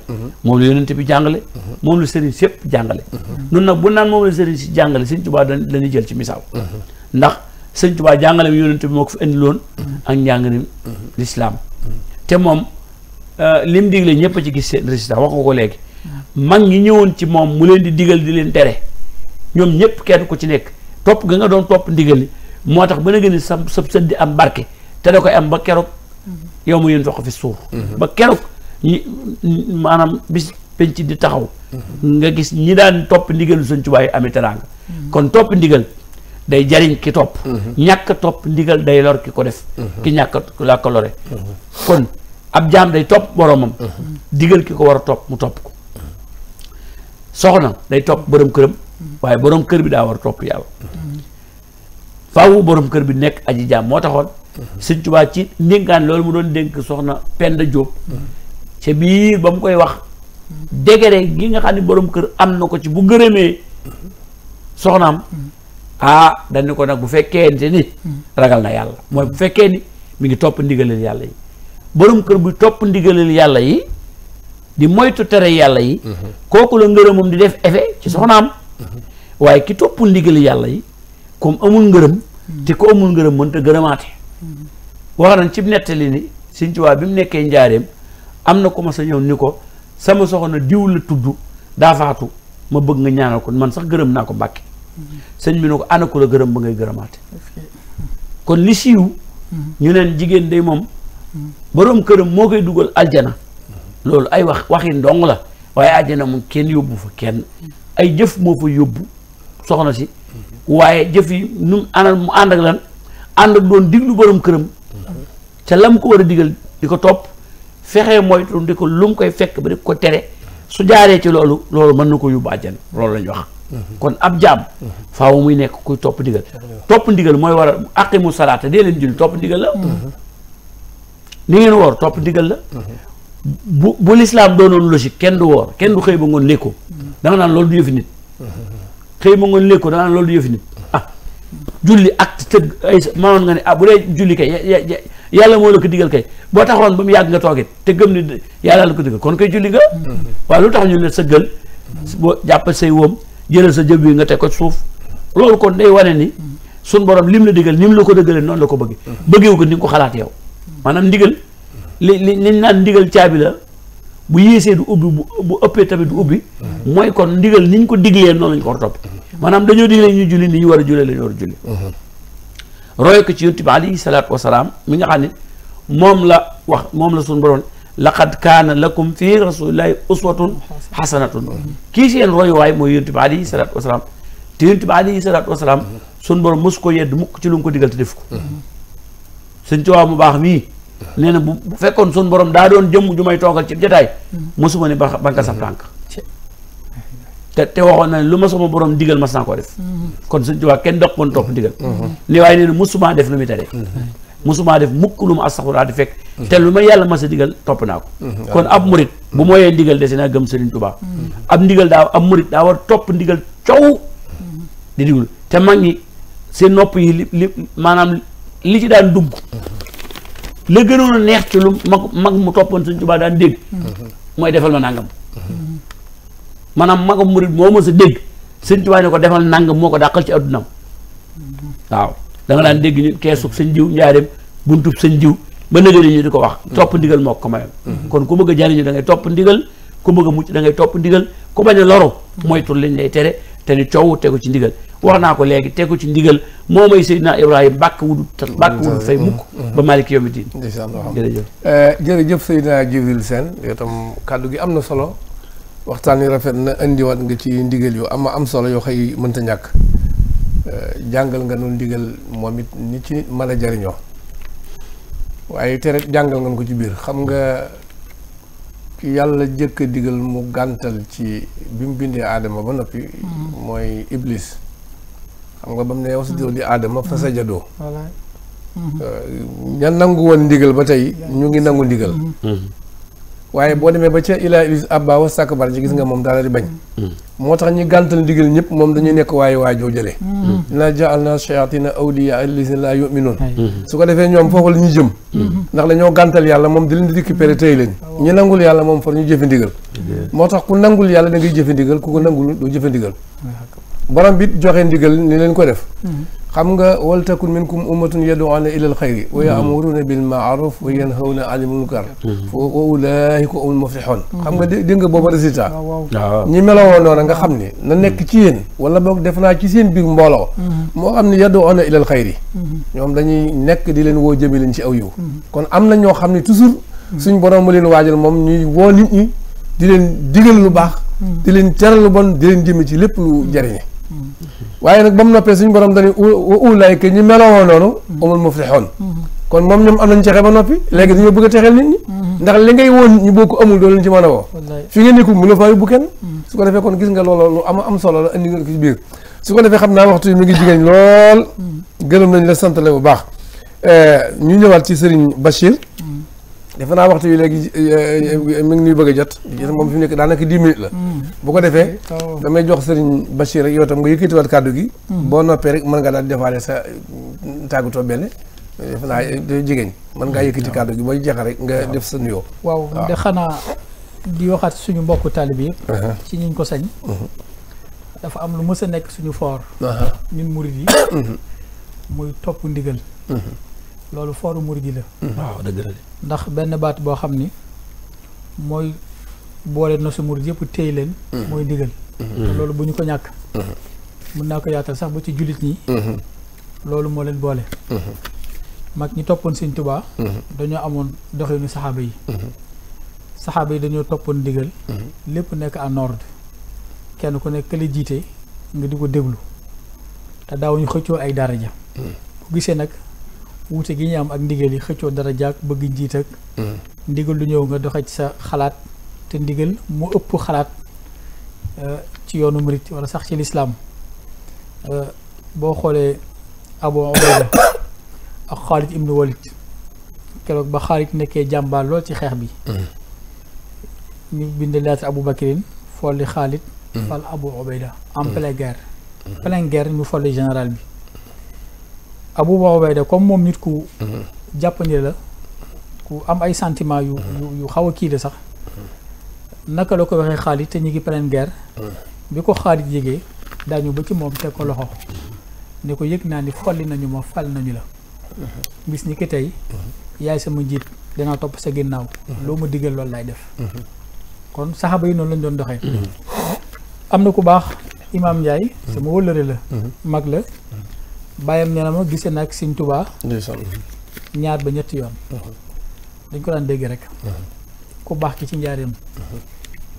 moom la yonent bi jàngale moom la sëriñ sépp jàngale nun nag bu naan moom la sëriñ si jàngale Sëñ Tuubaa dañuy jël ci misaal ndax Sëñ Tuubaa jàngale mi yonent bi moo ko fi indi loon ak njàngalim lislaam te moom lim digle ñëpp a ci gis seen résultat wax nga ko léegi mag ñi ñëwoon ci moom mu leen di digal di leen tere ñoom ñëpp kenn ku ci nekk topp ga nga doon topp ndigal li moo tax ba na gën a sa sët di am barke te da koy am ba keroog yow mu yéen toq fi suuf ba keroog ñi maanaam bis penc di taxaw nga gis ñi daan topp ndigalu Sëñ Tuubaa yi amee teraanga kon topp ndigal day jariñ ki topp ñàkk topp ndigal day lor ki ko def ki ñàkk la ko lore kon ab jaam day topp boromam digal ki ko war a topp mu topp ko soxna day topp borom këram waaye borom kër bi daa war a topp yàlla faawu borom kër bi nekk aji jaam moo taxoon Sëñ Tuubaa ci ndénkaan loolu mu doon dénk soxna Penda Jóob ca biir ba mu koy wax degré gi nga xam ne borom kër am na ko ci bu gërëmee soxnaam dañu ko nag bu fekkee ni ragal na yàlla mooy bu fekkee ni mi ngi topp ndigaleel yàlla yi borom kër bu topp ndigaleel yàlla yi di moytu tere yàlla yi kooku la ngërëmam di def effet ci soxnaam waaye ki toppul ndigali yàlla yi comme amul ngërëm te ko amul ngërëm mënta gërëmaate wax nañ ci nettali ni Sëñ Tuubaa bi mu nekkee njaareem am na ko ma sa ñëw ni ko sama soxna diw la tudd daa faatu ma bëgg nga ñaanal ko man sax gërëm naa ko Mbàkke sëñ bi ne ko ana ko la gërëm ba ngay gërëmaate kon li siiw ñu neen jigéen day moom boroom këram moo koy dugal aljana loolu ay waxi ndong la waaye aljana moom kenn yóbbu fa kenn ay jëf moo fa yóbbu soxna si waaye jëf yi nu mu ànd ak lan ànd ak doon diglu boroom këram ca lam ko war a digal di ko topp fexee moytu di ko lu mu koy fekk ba di ko tere su jaaree ci loolu mën na ko yóbbu àjjana loolu la ñu wax kon ab jaam faaw muy nekk kuy topp ndigal mooy war a aqimu salaata dee leen julli topp ndigal la ni ngeen woor topp ndigal la bu lislaam doonoon logique kenn du woor kenn du xëy ba ngoon lékkoo da nga naan loolu du yëfi nit xëy ba ngoon lékkoo da nga naan loolu du yëfi nit julli acte tëgg ay manoon nga ne bu dee julli kay yàlla moo la ko digal kay boo taxawoon ba mu yàgg nga toogit te gëm ni yàlla la ko digal kon koy julli nga waaye lu tax ñu ne sëggal boo jàppal say wóom jëlal sa jëb yi nga teg ko suuf loolu kon day wane ni suñ borom lim la digal ni mu la ko dëggalee noonu la ko bëgg bëggewu ko ni nga ko xalaat yow maanaam ndigal liñ naan ndigal caabi la bu yéesee du ubbi bu ëppee tamit du ubbi mooy kon ndigal niñ ko diglee noonu lañ ko war a topp maanaam dañoo diglee ñu julli ni ñu war a jullee la ñu war a julli roy ko ci yonent bi alayhi salaatu wasalaam mi nga xam ne moom la suñu borom laqad kaana lakum fi rasulillahi uswatun xasanatun kii seen royuwaay mooy yonent bi alayhi salaatu wasalaam te yonent bi alayhi salaatu wasalaam suñu borom mosu ko yedd mukk ci lu mu ko digal te def ko Sëñ Tuubaa mu baax mii nee na bu fekkoon suñu borom daa doon jëmm ju may toogal ci jotaay mosuma ne banka sab tànk te waxoon na ne lu ma sama borom digal mas naa koo def kon Sëñ Tuubaa kenn dox koon topp digal ni waaye nee na mosumaa def lu muy tere mosumaa def mukk lu ma astaxfirullah di fekk te lu ma yàlla mas a digal topp naa ko kon ab murit bu mooyee ndigal desi naa gëm Sëriñ Tuubaa ab murit daa war topp ndigal coow di diglu te mag ñi seen nopp yi li maanaam li ci daan dugg la gënoon a neex ci lu mag mu toppoon Sëñ Tuubaa daan dégg mooy defal ma nangam maanaam magam murit moo ma sa dégg Sëñ Tuubaa ne ko defal nangam moo ko dàqal ci addunaam waaw da nga daan dégg ñu keesub sëñ jiw njaareem buntub sëñ jiw ba nëgëri ñu di ko wax topp ndigal moo ko mayoon kon ku bëgg a jariñu da ngay topp ndigal ku bëgg a mucc da ngay topp ndigal ku bañ a loro moytul liñ lay tere te ni coow tegu ci ndigal wax naa ko léegi tegu ci ndigal moo may Seydina Ibrahima bàkk wudut fay mukk ba Maaliki yawmi diin jërëjëf Seydina Djibril Sène yow tam kàddu gi am na solo waxtaan wi rafet na indiwaat nga ci ndigal yu am solo yoo xëy mënta ñàkk jàngal nga noonu ndigal moom it ni ci nit mën a jariñoo waaye tere jàngal nga ko ci biir xam nga ki yàlla jëkk a digal mu gàntal ci bi mu bindee aadama ba noppi mooy iblis xam nga ba mu ne wasjudoo li aadama fa sajadoo ña nangu woon ndigal ba tey ñu ngi nangu ndigal waaye boo demee ba ca ilaa iblis abba wastakbara ci gis nga moom daal di bañ moo tax ñi gàntal ndigal ñëpp moom dañuy nekk waaye waajoo jëlee inna ja'alna shayatina awliya allazina la yu'minun su ko defee ñoom foofu la ñuy jëm ndax dañoo gàntal yàlla moom di leen di récupérer tey leen ñi nangul yàlla moom far ñu jëfe ndigal moo tax ku nangul yàlla da ngay jëfe ndigal ku ko nangul du jëfe ndigal borom bi joxe ndigal ni leen ko def xam nga wal takun minkum ummatun yad'una ilal xayri wa ya'muruna bil ma'ruf wa yanhawna 'anil munkar wa ulaa'ika humul muflihun xam nga dégg nga booba résultat ñi melowoo noonu nga xam ne na nekk ci yéen wala boog def naa ci seen biir mbooloo moo xam ne yad'una ilal xayri ñoom dañuy nekk di leen woo jëme leen ci aw yiw kon am na ñoo xam ne toujours suñ borom mu leen waajal moom ñuy woo nit ñi di leen digal lu baax di leen teral lu bon di leen jëme ci lépp lu jariñe waaye nag ba mu noppee suñu borom dañuy ulaayka ñi meloo noonu umul muflixoon kon moom ñoom am nañ texe ba noppi léegi dañoo bëgg a texeel nit ñi ndax li ngay woon ñu boo ko amul doo leen ci mën a woo fi nga nekkul mu la faa yóbbu kenn su ko defee kon gis nga loolu lu am solo la indi nga ko ci biir su ko defee xam naa waxtu yi mi ngi jigéen lool gërëm nañ la sant la bu baax ñu ñëwaat ci Serigne Bachir defe naa waxtu yi léegi mi ngi nuy bëgg a jot moom fi mu nekk daanaka 10 minutes la bu ko defee damay jox Serigne Bachir rek yow tam nga yëkkatiwaat kàddu gi boo noppee rek mën nga daal defaale sa tàggatoo benn defe naa jigéen mën ngaa yëkkati kàddu gi booy jeexal rek nga def sa nuyoo waaw de xanaa di waxaat suñu mbokku taalibe yëpp ci ñiñ ko sañ dafa am lu mës a nekk suñu foor ñun murid yi muy topp ndigal loolu fooru murid yi la waaw dëgg la ndax benn baat boo xam ni mooy boole na su murid yëpp téy leen mooy ndigal te loolu bu ñu ko ñàkk mën naa ko yaatal sax ba ci jullit ñi loolu moo leen boole mag ñi toppoon Sëñ Tuubaa dañoo amoon doxinu saxaaba yi dañoo toppoon ndigal lépp nekk en ordre kenn ku nekk kële jiite nga di ko déglu te daawuñu xëccoo ay daraja bu gisee nag wuute gi ñu am ak ndigal yi xëccoo daraja ak bëgg njiit ak ndigal lu ñëw nga doxe ci sa xalaat te ndigal mu ëpp xalaat ci yoonu murit wala sax ci lislaam boo xoolee Abu Ubayda ak Xaalid ibnu Walid keroog ba Xaalid nekkee jàmbaar lool ci xeex bi ñu bind lettre Abu Bakrin folli Xaalid fal Abu Ubayda en pleine guerre ñu folli général bi Abu Ubayda comme moom nit ku jàppandi la ku am ay sentiment yu xaw a kii la sax naka la ko waxee Xaalid te ñu ngi pleine guerre bi ko Xaalid yégee daañu ba ci moom teg ko loxo ne ko yëg naa ni folli nañu ma fal nañu la bis ni ki tey yaay sama njiit danaa topp sa ginnaaw loo ma digal loolu laay def kon saxaaba yi noonu lañ doon doxee am na ku baax Imaam Njaay sama wëllëre la mag la bàyyam nee na ma gisee nag Sëñ Tuubaa ñaar ba ñetti yoon dañ ko daan dégg rek ku baax ki ci njaareem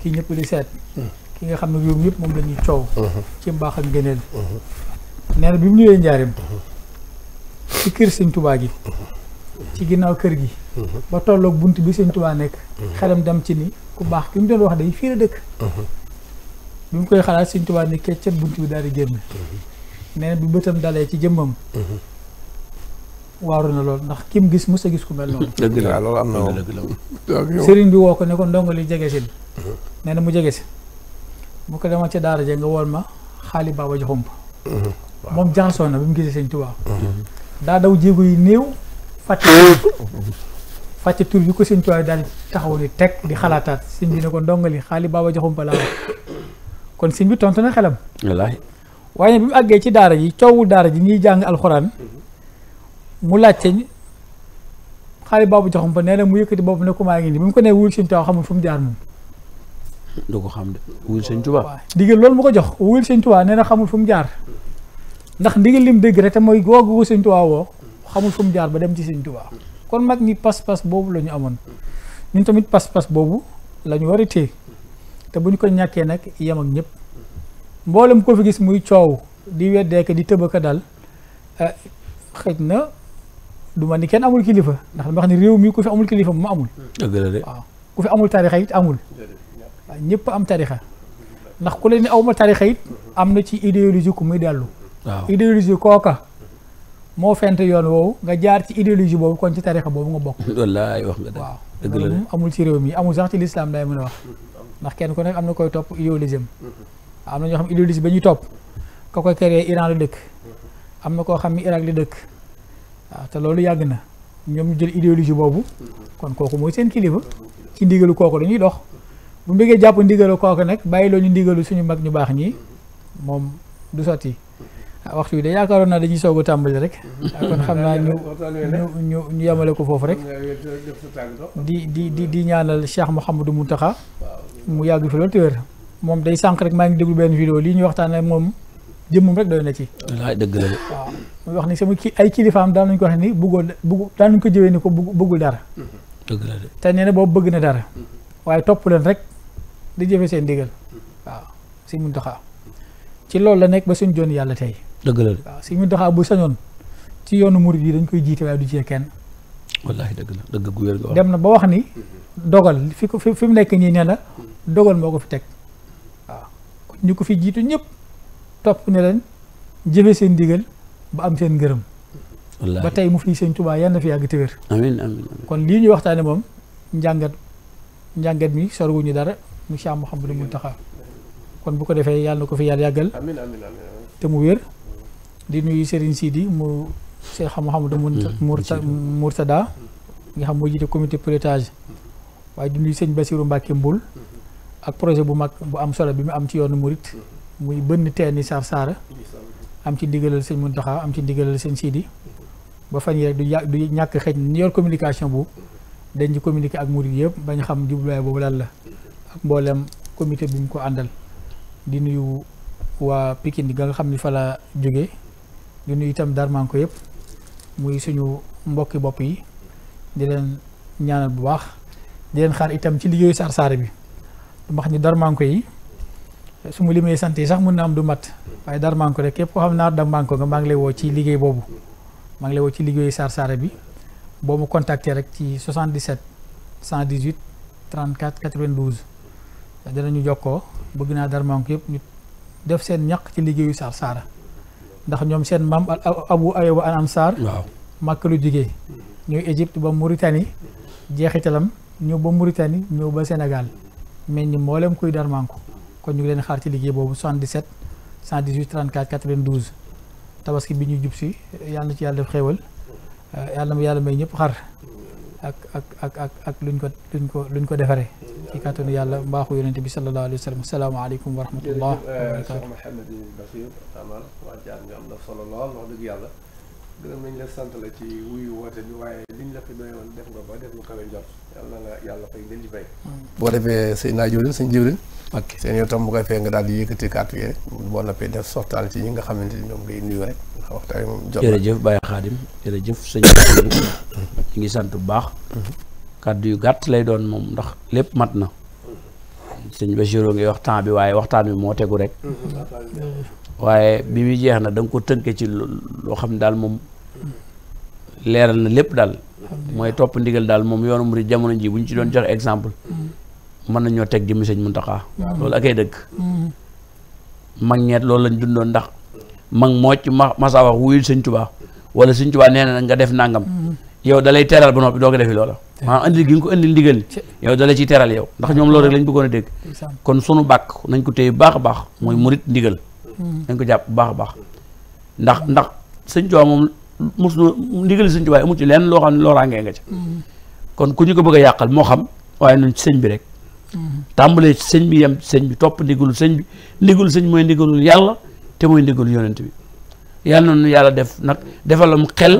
ki ñëpp di seet ki nga xam ne réew mi yëpp moom la ñuy coow ci mbaax ak ngëneel nee na bi mu ñëwee njaareem ci kër Sëñ Tuubaa gi ci ginnaaw kër gi ba tolloog bunt bi Sëñ Tuubaa nekk xelam dem ci ni ku baax ki mu doon wax day fii la dëkk bi mu koy xalaat Sëñ Tuubaa ni keccet bunt bi daal di génn nee na bi bëtam dalee ci jëmmam waaru na lool ndax kim gis mos a gis ku mel noonu dëgg la loolu am na moom sëriñ bi woo ko ne ko ndongo li jege si nee na mu jege si mu ko demal ca daara ja nga wool ma xaali baaba joxump moom jaxasoo na bi mu gisee Sëñ Tuubaa daa daw jéego yi néew fàcce tur bi ko Sëñ Tuubaa daal taxaw ni teg di xalaataat sëñ bi ne ko ndongali xaali baaba joxumpa laa wax kon sëñ bi tontu na xelam wallaahi waaye bi mu àggee ci daara ji coowul daara ji ñuy jàng alxuraan mu laajte xaali baaba joxumpa nee na mu yëkkati bopp ne ko maa ngi nii bi mu ko nee wuyul Sëñ Tuubaa xamul fu mu jaar moom du ko xam de wuyul Sëñ Tuubaa waaw ndigal loolu mu ko jox wuyul Sëñ Tuubaa nee na xamul fu mu jaar ndax ndigal lim dégg rek te mooy googu Sëñ Tuubaa woo xamul fu mu jaar ba dem ci Sëñ Tuubaa kon mag ñi pas-pas boobu la ñu amoon ñun tamit pas-pas boobu la ñu war a téye te bu ñu ko ñàkkee nag yem ak ñëpp mboolem ko fi gis muy coow di weddeeka di tëbaka dal xëj na du ma ni kenn amul kilifa ndax dama wax ni réew mi ku fi amul kilifa mu amul dëgg la de waaw ku fi amul tarixa it amul waaw ñëpp am tarixa ndax ku leen ni awma tarixa it am na ci idéologie ku muy dellu waaw idéologie kooka moo fent yoon woowu nga jaar ci idéologie boobu kon ci tarixa boobu nga bokk wallaay wax nga waaw dëgg la de moom amul ci réew mi amul sax ci lislaam day mën a wax ndax kenn ku nekk am na koy topp idéologie am na ñoo xam idéologie ba ñuy topp ka koy créé Iran la dëkk am na koo xam ni Irak la dëkk waaw te loolu yàgg na ñoom ñu jël idéologie boobu kon kooku mooy seen kilifa ci ndigalu kooku dañuy dox bu mu bëggee jàpp ndigalu kooku nag bàyyi loo ñu ndigalu suñu mag ñu baax ñi moom du sotti waxtu bi de yaakaaroon naa dañuy soog a tàmbali rek kon xam naa ñu yemale ko foofu rek di ñaanal Cheikh Mouhamadou Mountakha mu yàgg fi loolu te wér moom day sànq rek maa ngi déglu benn vidéo lii ñuy waxtaan ak moom jëmmum rek doy na ci wallaay dëgg la de waaw muy wax ni sama ay kilifaam daan nañu ko wax ni daan nañu ko jëwee ni ko bëggul dara dëgg la de te nee na boobu bëgg na dara waaye topp leen rek di jëfe seen ndigal waaw Sëñ Mountakha ci loolu la nekk ba suñ joon yàlla tey dëgg la de waaw Sëñ Mountakha bu sañoon ci yoonu murid yi dañ koy jiite waaye du ci kenn wallaahi dëgg la dëgg gu wér nga wax dem na ba wax ni dogal fi mu nekk nii nee na dogal moo ko fi teg waaw kon ñu ko fi jiitu ñëpp topp ne leen jëfe seen ndigal ba am seen ngërëm wallaahi ba tey mu fi Sëñ Tuubaa yal na fi yàgg te wér amiin amiin kon lii ñuy waxtaane moom njàngat mi sorguñu dara mu Cheikh Mouhamadou Mountakha kon bu ko defee yàlla na ko fi yàlla yàggal te mu wér di nuyu Serigne Sidi mu Cheikh Mouhamadou Mourtada nga xam moo jiite comité pilotage waaye di nuyu sëñ Bassirou Mbacke Mbul ak projet bu mag bu am solo bi mu am ci yoonu murit muy bënn teeni Sarsara am ci ndigalal sëñ Muntaxa am ci ndigalal sëñ Sidi ba fan yi rek du ñàkk xëj ni yor communication bu dañ ci communiquer ak murit yëpp bañ xam jubluwaay boobu lan la ak mboolem comité bi mu ko àndal di nuyu waa Pikine ga nga xam ni fa la jógee di nuyu itam Darmanko yëpp muy suñu mbokki bopp yi di leen ñaanal bu baax di leen xaar itam ci liggéeyu Sarsara bi du wax ni Darmanko yi su ma limee sant yi sax mun na am du mat waaye Darmanko rek képp koo xam naa Darmanko nga maa ngi lay woo ci liggéey boobu maa ngi lay woo ci liggéeyu Sarsara bi boo mu contacter rek ci 77 118 34 92 dinañu jokkoo bëgg naa Darmanko yëpp ñu def seen ñaq ci liggéeyu Sarsara ndax ñoom seen maam Abu Ayyub al Ansar waaw Makka lu jigéey ñooy Égypte ba Mauritanie jeexitalam ñëw ba Mauritanie ñëw ba Sénégal mais ni mboolem kuy Darmanko kon ñu ngi leen xaar ci liggéey boobu 77 118 34 92 tabaski bi ñu jub si yàlla na ci yàlla def xéewal yàlla may ñëpp xar ak luñ ko defaree ci kàttanu yàlla mbaaxu yonente bi sallallahu alayhi wa sallam asalaamaaleykum wa rahmatullah wa barakatu Cheikh Mouhamadou Bachir Amar waa jaar nga am na solo lool wax dëgg yàlla gërëm nañ la sant la ci wuyu woote bi waaye liñ la fi doyoon def nga ba def lu kawe njort yàlla na la yàlla fay ngeen ci fay boo defee sëñ naa jiwlin sëñ jiwlin ok seen yow tam bu koy fee nga daal di yëkkati kàddu yi rek boo noppee def sortaan ci ñi nga xamante ni ñoom ngay nuyu rek nga waxtaan moom jot jërëjëf Baye Khadim jërëjëf sëñ ñu ngi sant bu baax kàddu yu gàtt lay doon moom ndax lépp mat na sëñ Bachirou ngi wax temps bi waaye waxtaan bi moo tegu rek waaye bi muy jeex na da nga ko tënke ci loo xam ne daal moom leeral na lépp daal mooy topp ndigal daal moom yoonu murid jamono ji bu ñu ci doon joxe exemple mën nañoo teg jëmmi sëñ Muntaxa loolu akay dëgg mag ñeet loolu lañ dundoon ndax mag moo ci masa wax wuyul sëñ Tuubaa wala sëñ Tuubaa nee na nga def nangam yow dalay teral ba noppi doo ko defi loola maanaam andil gi nga ko andil ndigal yow dalay ciy teral yow ndax ñoom loolu rek lañ bëggoon a dégg kon sunu bàkk nañ ko téye bu baax a baax mooy murid ndigal nañ ko jàpp bu baax a baax ndax sëñ Tuubaa moom mosu ndigal sëñ Tuubaa amul ci lenn loo xam ne looraangee nga ca kon ku ñu ko bëgg a yàqal moo xam waaye ñun ci sëñ bi rek tàmbalee ci sëñ bi yem sëñ bi topp ndigalul sëñ bi ndigalul sëñ mooy ndigalul yàlla te mooy ndigalul yonent bi yàlla noonu yàlla def nag defal mu xel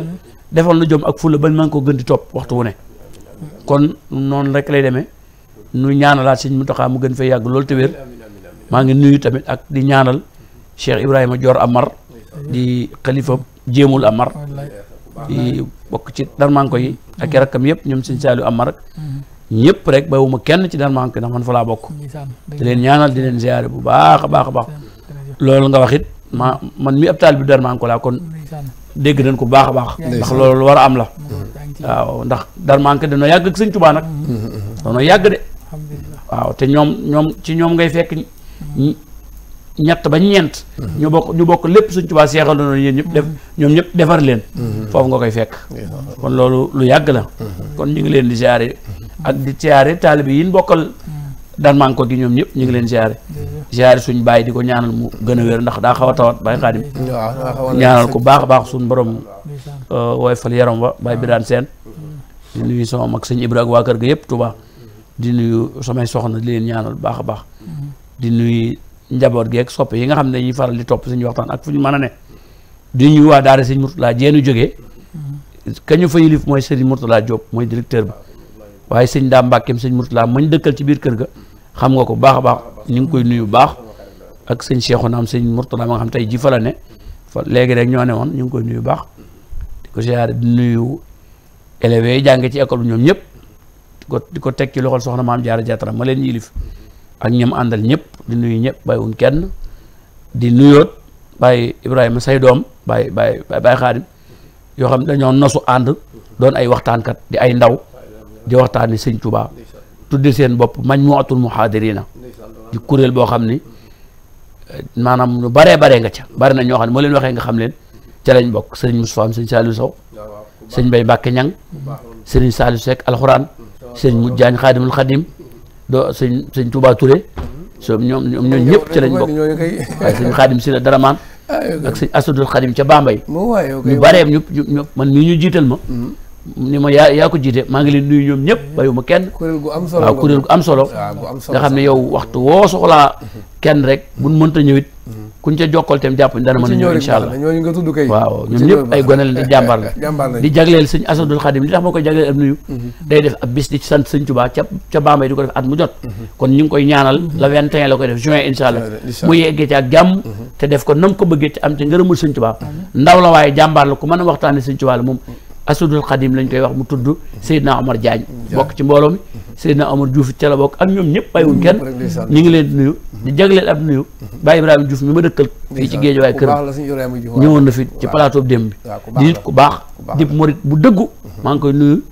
defal na jom ak fulla bañ mën ko gën di topp waxtu wu ne kon noonu rek lay demee nu ñaanalaat sëñ Muntaxa mu gën fay yàgg loolu te wér maa ngi nuyu tamit ak di ñaanal Cheikh Ibrahima Dior Amar di xalifa jéemul Amar di bokk ci Darmanko yi ak rakkam yëpp ñoom sëñ Saliou Amar ak ñëpp rek bawuma kenn ci Darmanko ndax man fa laa bokk di leen ñaanal di leen ziyaare bu baax a baax a baax loolu nga wax it man mi ab taal bi Darmanko laa kon dégg nañ ko baax a baax ndax loolu lu war a am la waaw ndax Darmanko dañoo yàgg ak sëñ Tuubaa nag dañoo yàgg de waaw te ñoom ngay fekk ñett ba ñeent ñu bokk lépp sëñ Tuubaa seexal na noonu yéen ñëpp def ñoom ñëpp defar leen foofu nga koy fekk kon loolu lu yàgg la kon ñu ngi leen di ziare ak di ziare taalibe yi ñu bokkal Darmanko gi ñoom ñëpp ñu ngi leen ziare suñ bàyyi di ko ñaanal mu gën a wér ndax daa xaw a tawat Baye Khadim ñaanal ko baax a baax suñ borom wooy fal yaram wa Baye Birane Sène di nuyu sama mag sëñ Ibra ak waa kër ga yëpp Touba di nuyu samay soxna di leen ñaanal baax a baax di nuyu njaboot geeg soppe yi nga xam ne dañuy faral di topp suñu waxtaan ak fu ñu mën a ne di ñuy waa daara sëñ Mourtala jeenu jógee ka ñu fa yilif mooy sëñ Mourtala Diop mooy directeur bi waaye sëñ Daam Mbàkkeem sëñ Mourtala mañ dëkkal ci biir kër ga xam nga ko baax a baax ñu ngi koy nuyu baax ak sëñ Cheikhouna am sëñ Mourtala ma nga xam tey ji fa la ne fa léegi rek ñoo ne woon ñu ngi koy nuyu baax di ko siyaare di nuyu élèves yi jànge ci école bi ñoom ñëpp di ko teg ci loxol soxna Maam Jaara Jatara ma leen yilif ak ñam àndal ñëpp di nuyu ñëpp bàyyiwuñ kenn di nuyoot Baye Ibrahima say doom Baye Khadim yoo xam ne dañoo nosu ànd doon ay waxtaankat di ay ndaw di waxtaani sëñ Tuubaa tudde seen bopp Majmuatul Muhadirina di kuréel boo xam ni maanaam ñu baree nga ca bari na ñoo xam ne moo leen waxee nga xam leen ca lañ bokk sëriñ Moustapha am sëñ Saliou Sow sëñ Bay Mbàkke Ñang sëriñ Saliou Seck alxuraan sëñ Mujjaañ Xaadimul Xadim doo sëñ Touba Touré ñoom ñëpp ci lañ bokk waaye sëñ Xaadim si la Daramaan ak sëñ Asadul Xadim ca Bambay ñu bareem ñu man mii ñu jiital ma ni ma yaa ko jiite maa ngi leen nuyu ñoom ñëpp bàyyiwuma kenn. kuréel gu am solo waaw kuréel gu am solo. nga xam ne yow waxtu woo soxlaa kenn rek buñ mënta ñëwit kuñ ca jokkal tam jàpp dana mën a ñëw incha allah ñooñu nga tudd kay. waaw ñoom ñëpp ay gone la di jàmbaar la di jagleel sëñ Asadul Xadim li tax ma koy jagleel ab nuyu day def ab bis di ci sant sëñ Tuubaa ca Bambey di ko def at mu jot kon ñu ngi koy ñaanal la 21 la koy def juin incha allah mu yeggee ci ak jàmm te def ko nam ko bëggee te am te ngërëmul sëñ Tuubaa ndaw la waaye jàmbaar la ku mën a waxtaane sëñ Tuubaa la moom Asadul Xadim lañ koy wax mu tudd Seydina Omar Diagne bokk ci mbooloo mi Seydina Omar Diouf ca la bokk ak ñoom ñëpp bàyyiwuñ kenn ñu ngi leen di nuyu di jagleel ab nuyu Baye Ibrahima Diouf mi ma dëkkal fii ci géej waaye kër ñëwoon na fi ci plateau démb bi di nit ku baax di morit bu dëggu maa ngi koy nuyu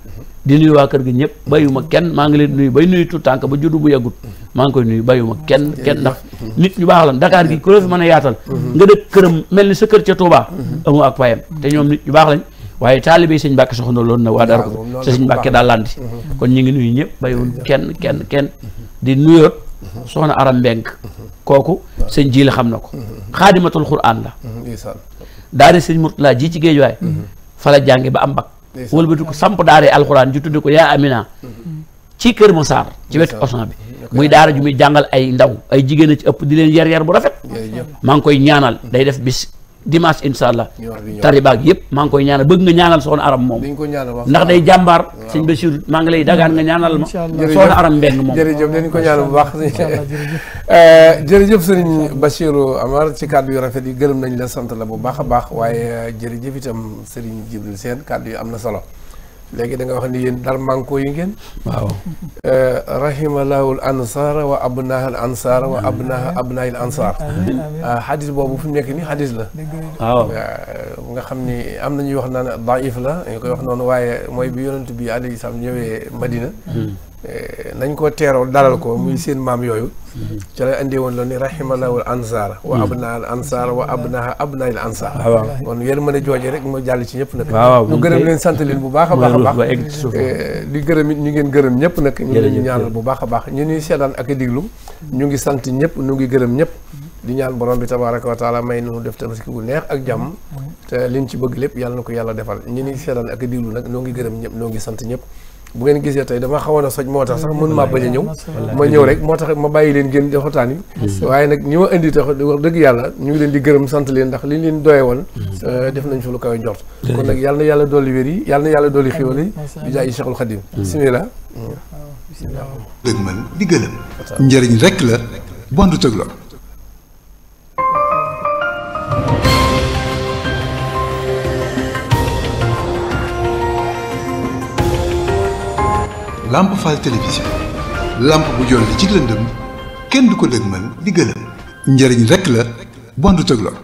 di nuyu waa kër gi ñëpp bàyyiwuma kenn maa ngi leen nuyu bay nuyu tout tànk ba juddu bu yàggut maa ngi koy nuyu bàyyiwuma kenn ndax nit ñu baax lan Dakar gi ku la fi mën a yaatal nga dëkk këram mel ni sa kër ca Touba amoo ak payam te ñoom nit ñu baax lañ waaye taalibe sëñ Mbàkke soxna loolu na waa dara ko sa sëñ Mbàkke daal landi kon ñu ngi nuyu ñëpp bàyyiwul kenn di nuyoot soxna Aram Mbenk kooku sëñ ji la xam na ko xaadimatul Qur'an la daare sëñ Murtala ji ci géej waay fa la jànge ba am bac wëlbati ko samp daare alxuraan ji tudde ko yaa Amina ci Kër Massar ci wetu Osan bi muy daara ju muy jàngal ay ndaw ay jigéen a ci ëpp di leen yar bu rafet maa ngi koy ñaanal day def bis dimanche incha allah taribaag yëpp maa ngi koy ñaanal bëgg nga ñaanal soxna Aram moom ndax day jàmbaar sëñ Bachir maa ngi lay dagaan nga ñaanal ma soxna Aram Mbeng moom jërëjëf dañ ko ñaanal bu baax jërëjëf sëriñ Bachirou Amar ci kàddu yu rafet yi gërëm nañ la sant la bu baax a baax waaye jërëjëf itam sëriñ Jibril Sène kàddu yu am na solo léegi da nga wax ni yéen dar manko yi ngeen waaw rahimalahul ansara wa abnahal ansara wa abnahil ansar xadis boobu fu mu nekk nii xadis la waaw nga xam ni am na ñuy wax naan daif la ñu koy wax noonu waaye mooy bi yonent bi alayhi salaam ñëwee Madina nañ ko teeroo dalal ko muy seen maam yooyu ci la indee woon loolu ni rahimalahul ansara wa abnahal ansara wa abnahil ansar kon yéen mën a jooje rek moo jàll ci ñëpp nag ñu gërëm leen sant leen bu baax a baax a baax di gërëm it ñu ngeen gërëm ñëpp nag ñu ngi ñaanal bu baax a baax ñu ñuy seetaan ak a diglu ñu ngi sant ñëpp ñu ngi gërëm ñëpp di ñaan borom bi tabaraka wa taala may nu def tabaski bu neex ak jàmm te liñ ci bëgg lépp yàlla na ko yàlla defal ñu ñuy seetaan ak a diglu nag ñoo ngi gërëm ñëpp ñoo ngi sant ñëpp bu ngeen gisee tey dama xawoon a soj moo tax sax mën maa bañ a ñëw ma ñëw rek moo tax ma bàyyi leen ngeen joxataan yi waaye nag ñi ma indi tax wax dëgg yàlla ñu ngi leen di gërëm sant leen ndax li leen doye woon def nañ fa lu kawe njort kon nag yàlla na yàlla dolli wér yi yàlla na yàlla dolli xiwal yi di jaay Cheikhul Khadim bismillah dëgg man di gëlëm njëriñ rek la bondu tëg lor Lamp Fall télévision lamp bu jolli ci lëndëm kenn du ko dëgmal di gëlëm njëriñ rek la bondu tëg lor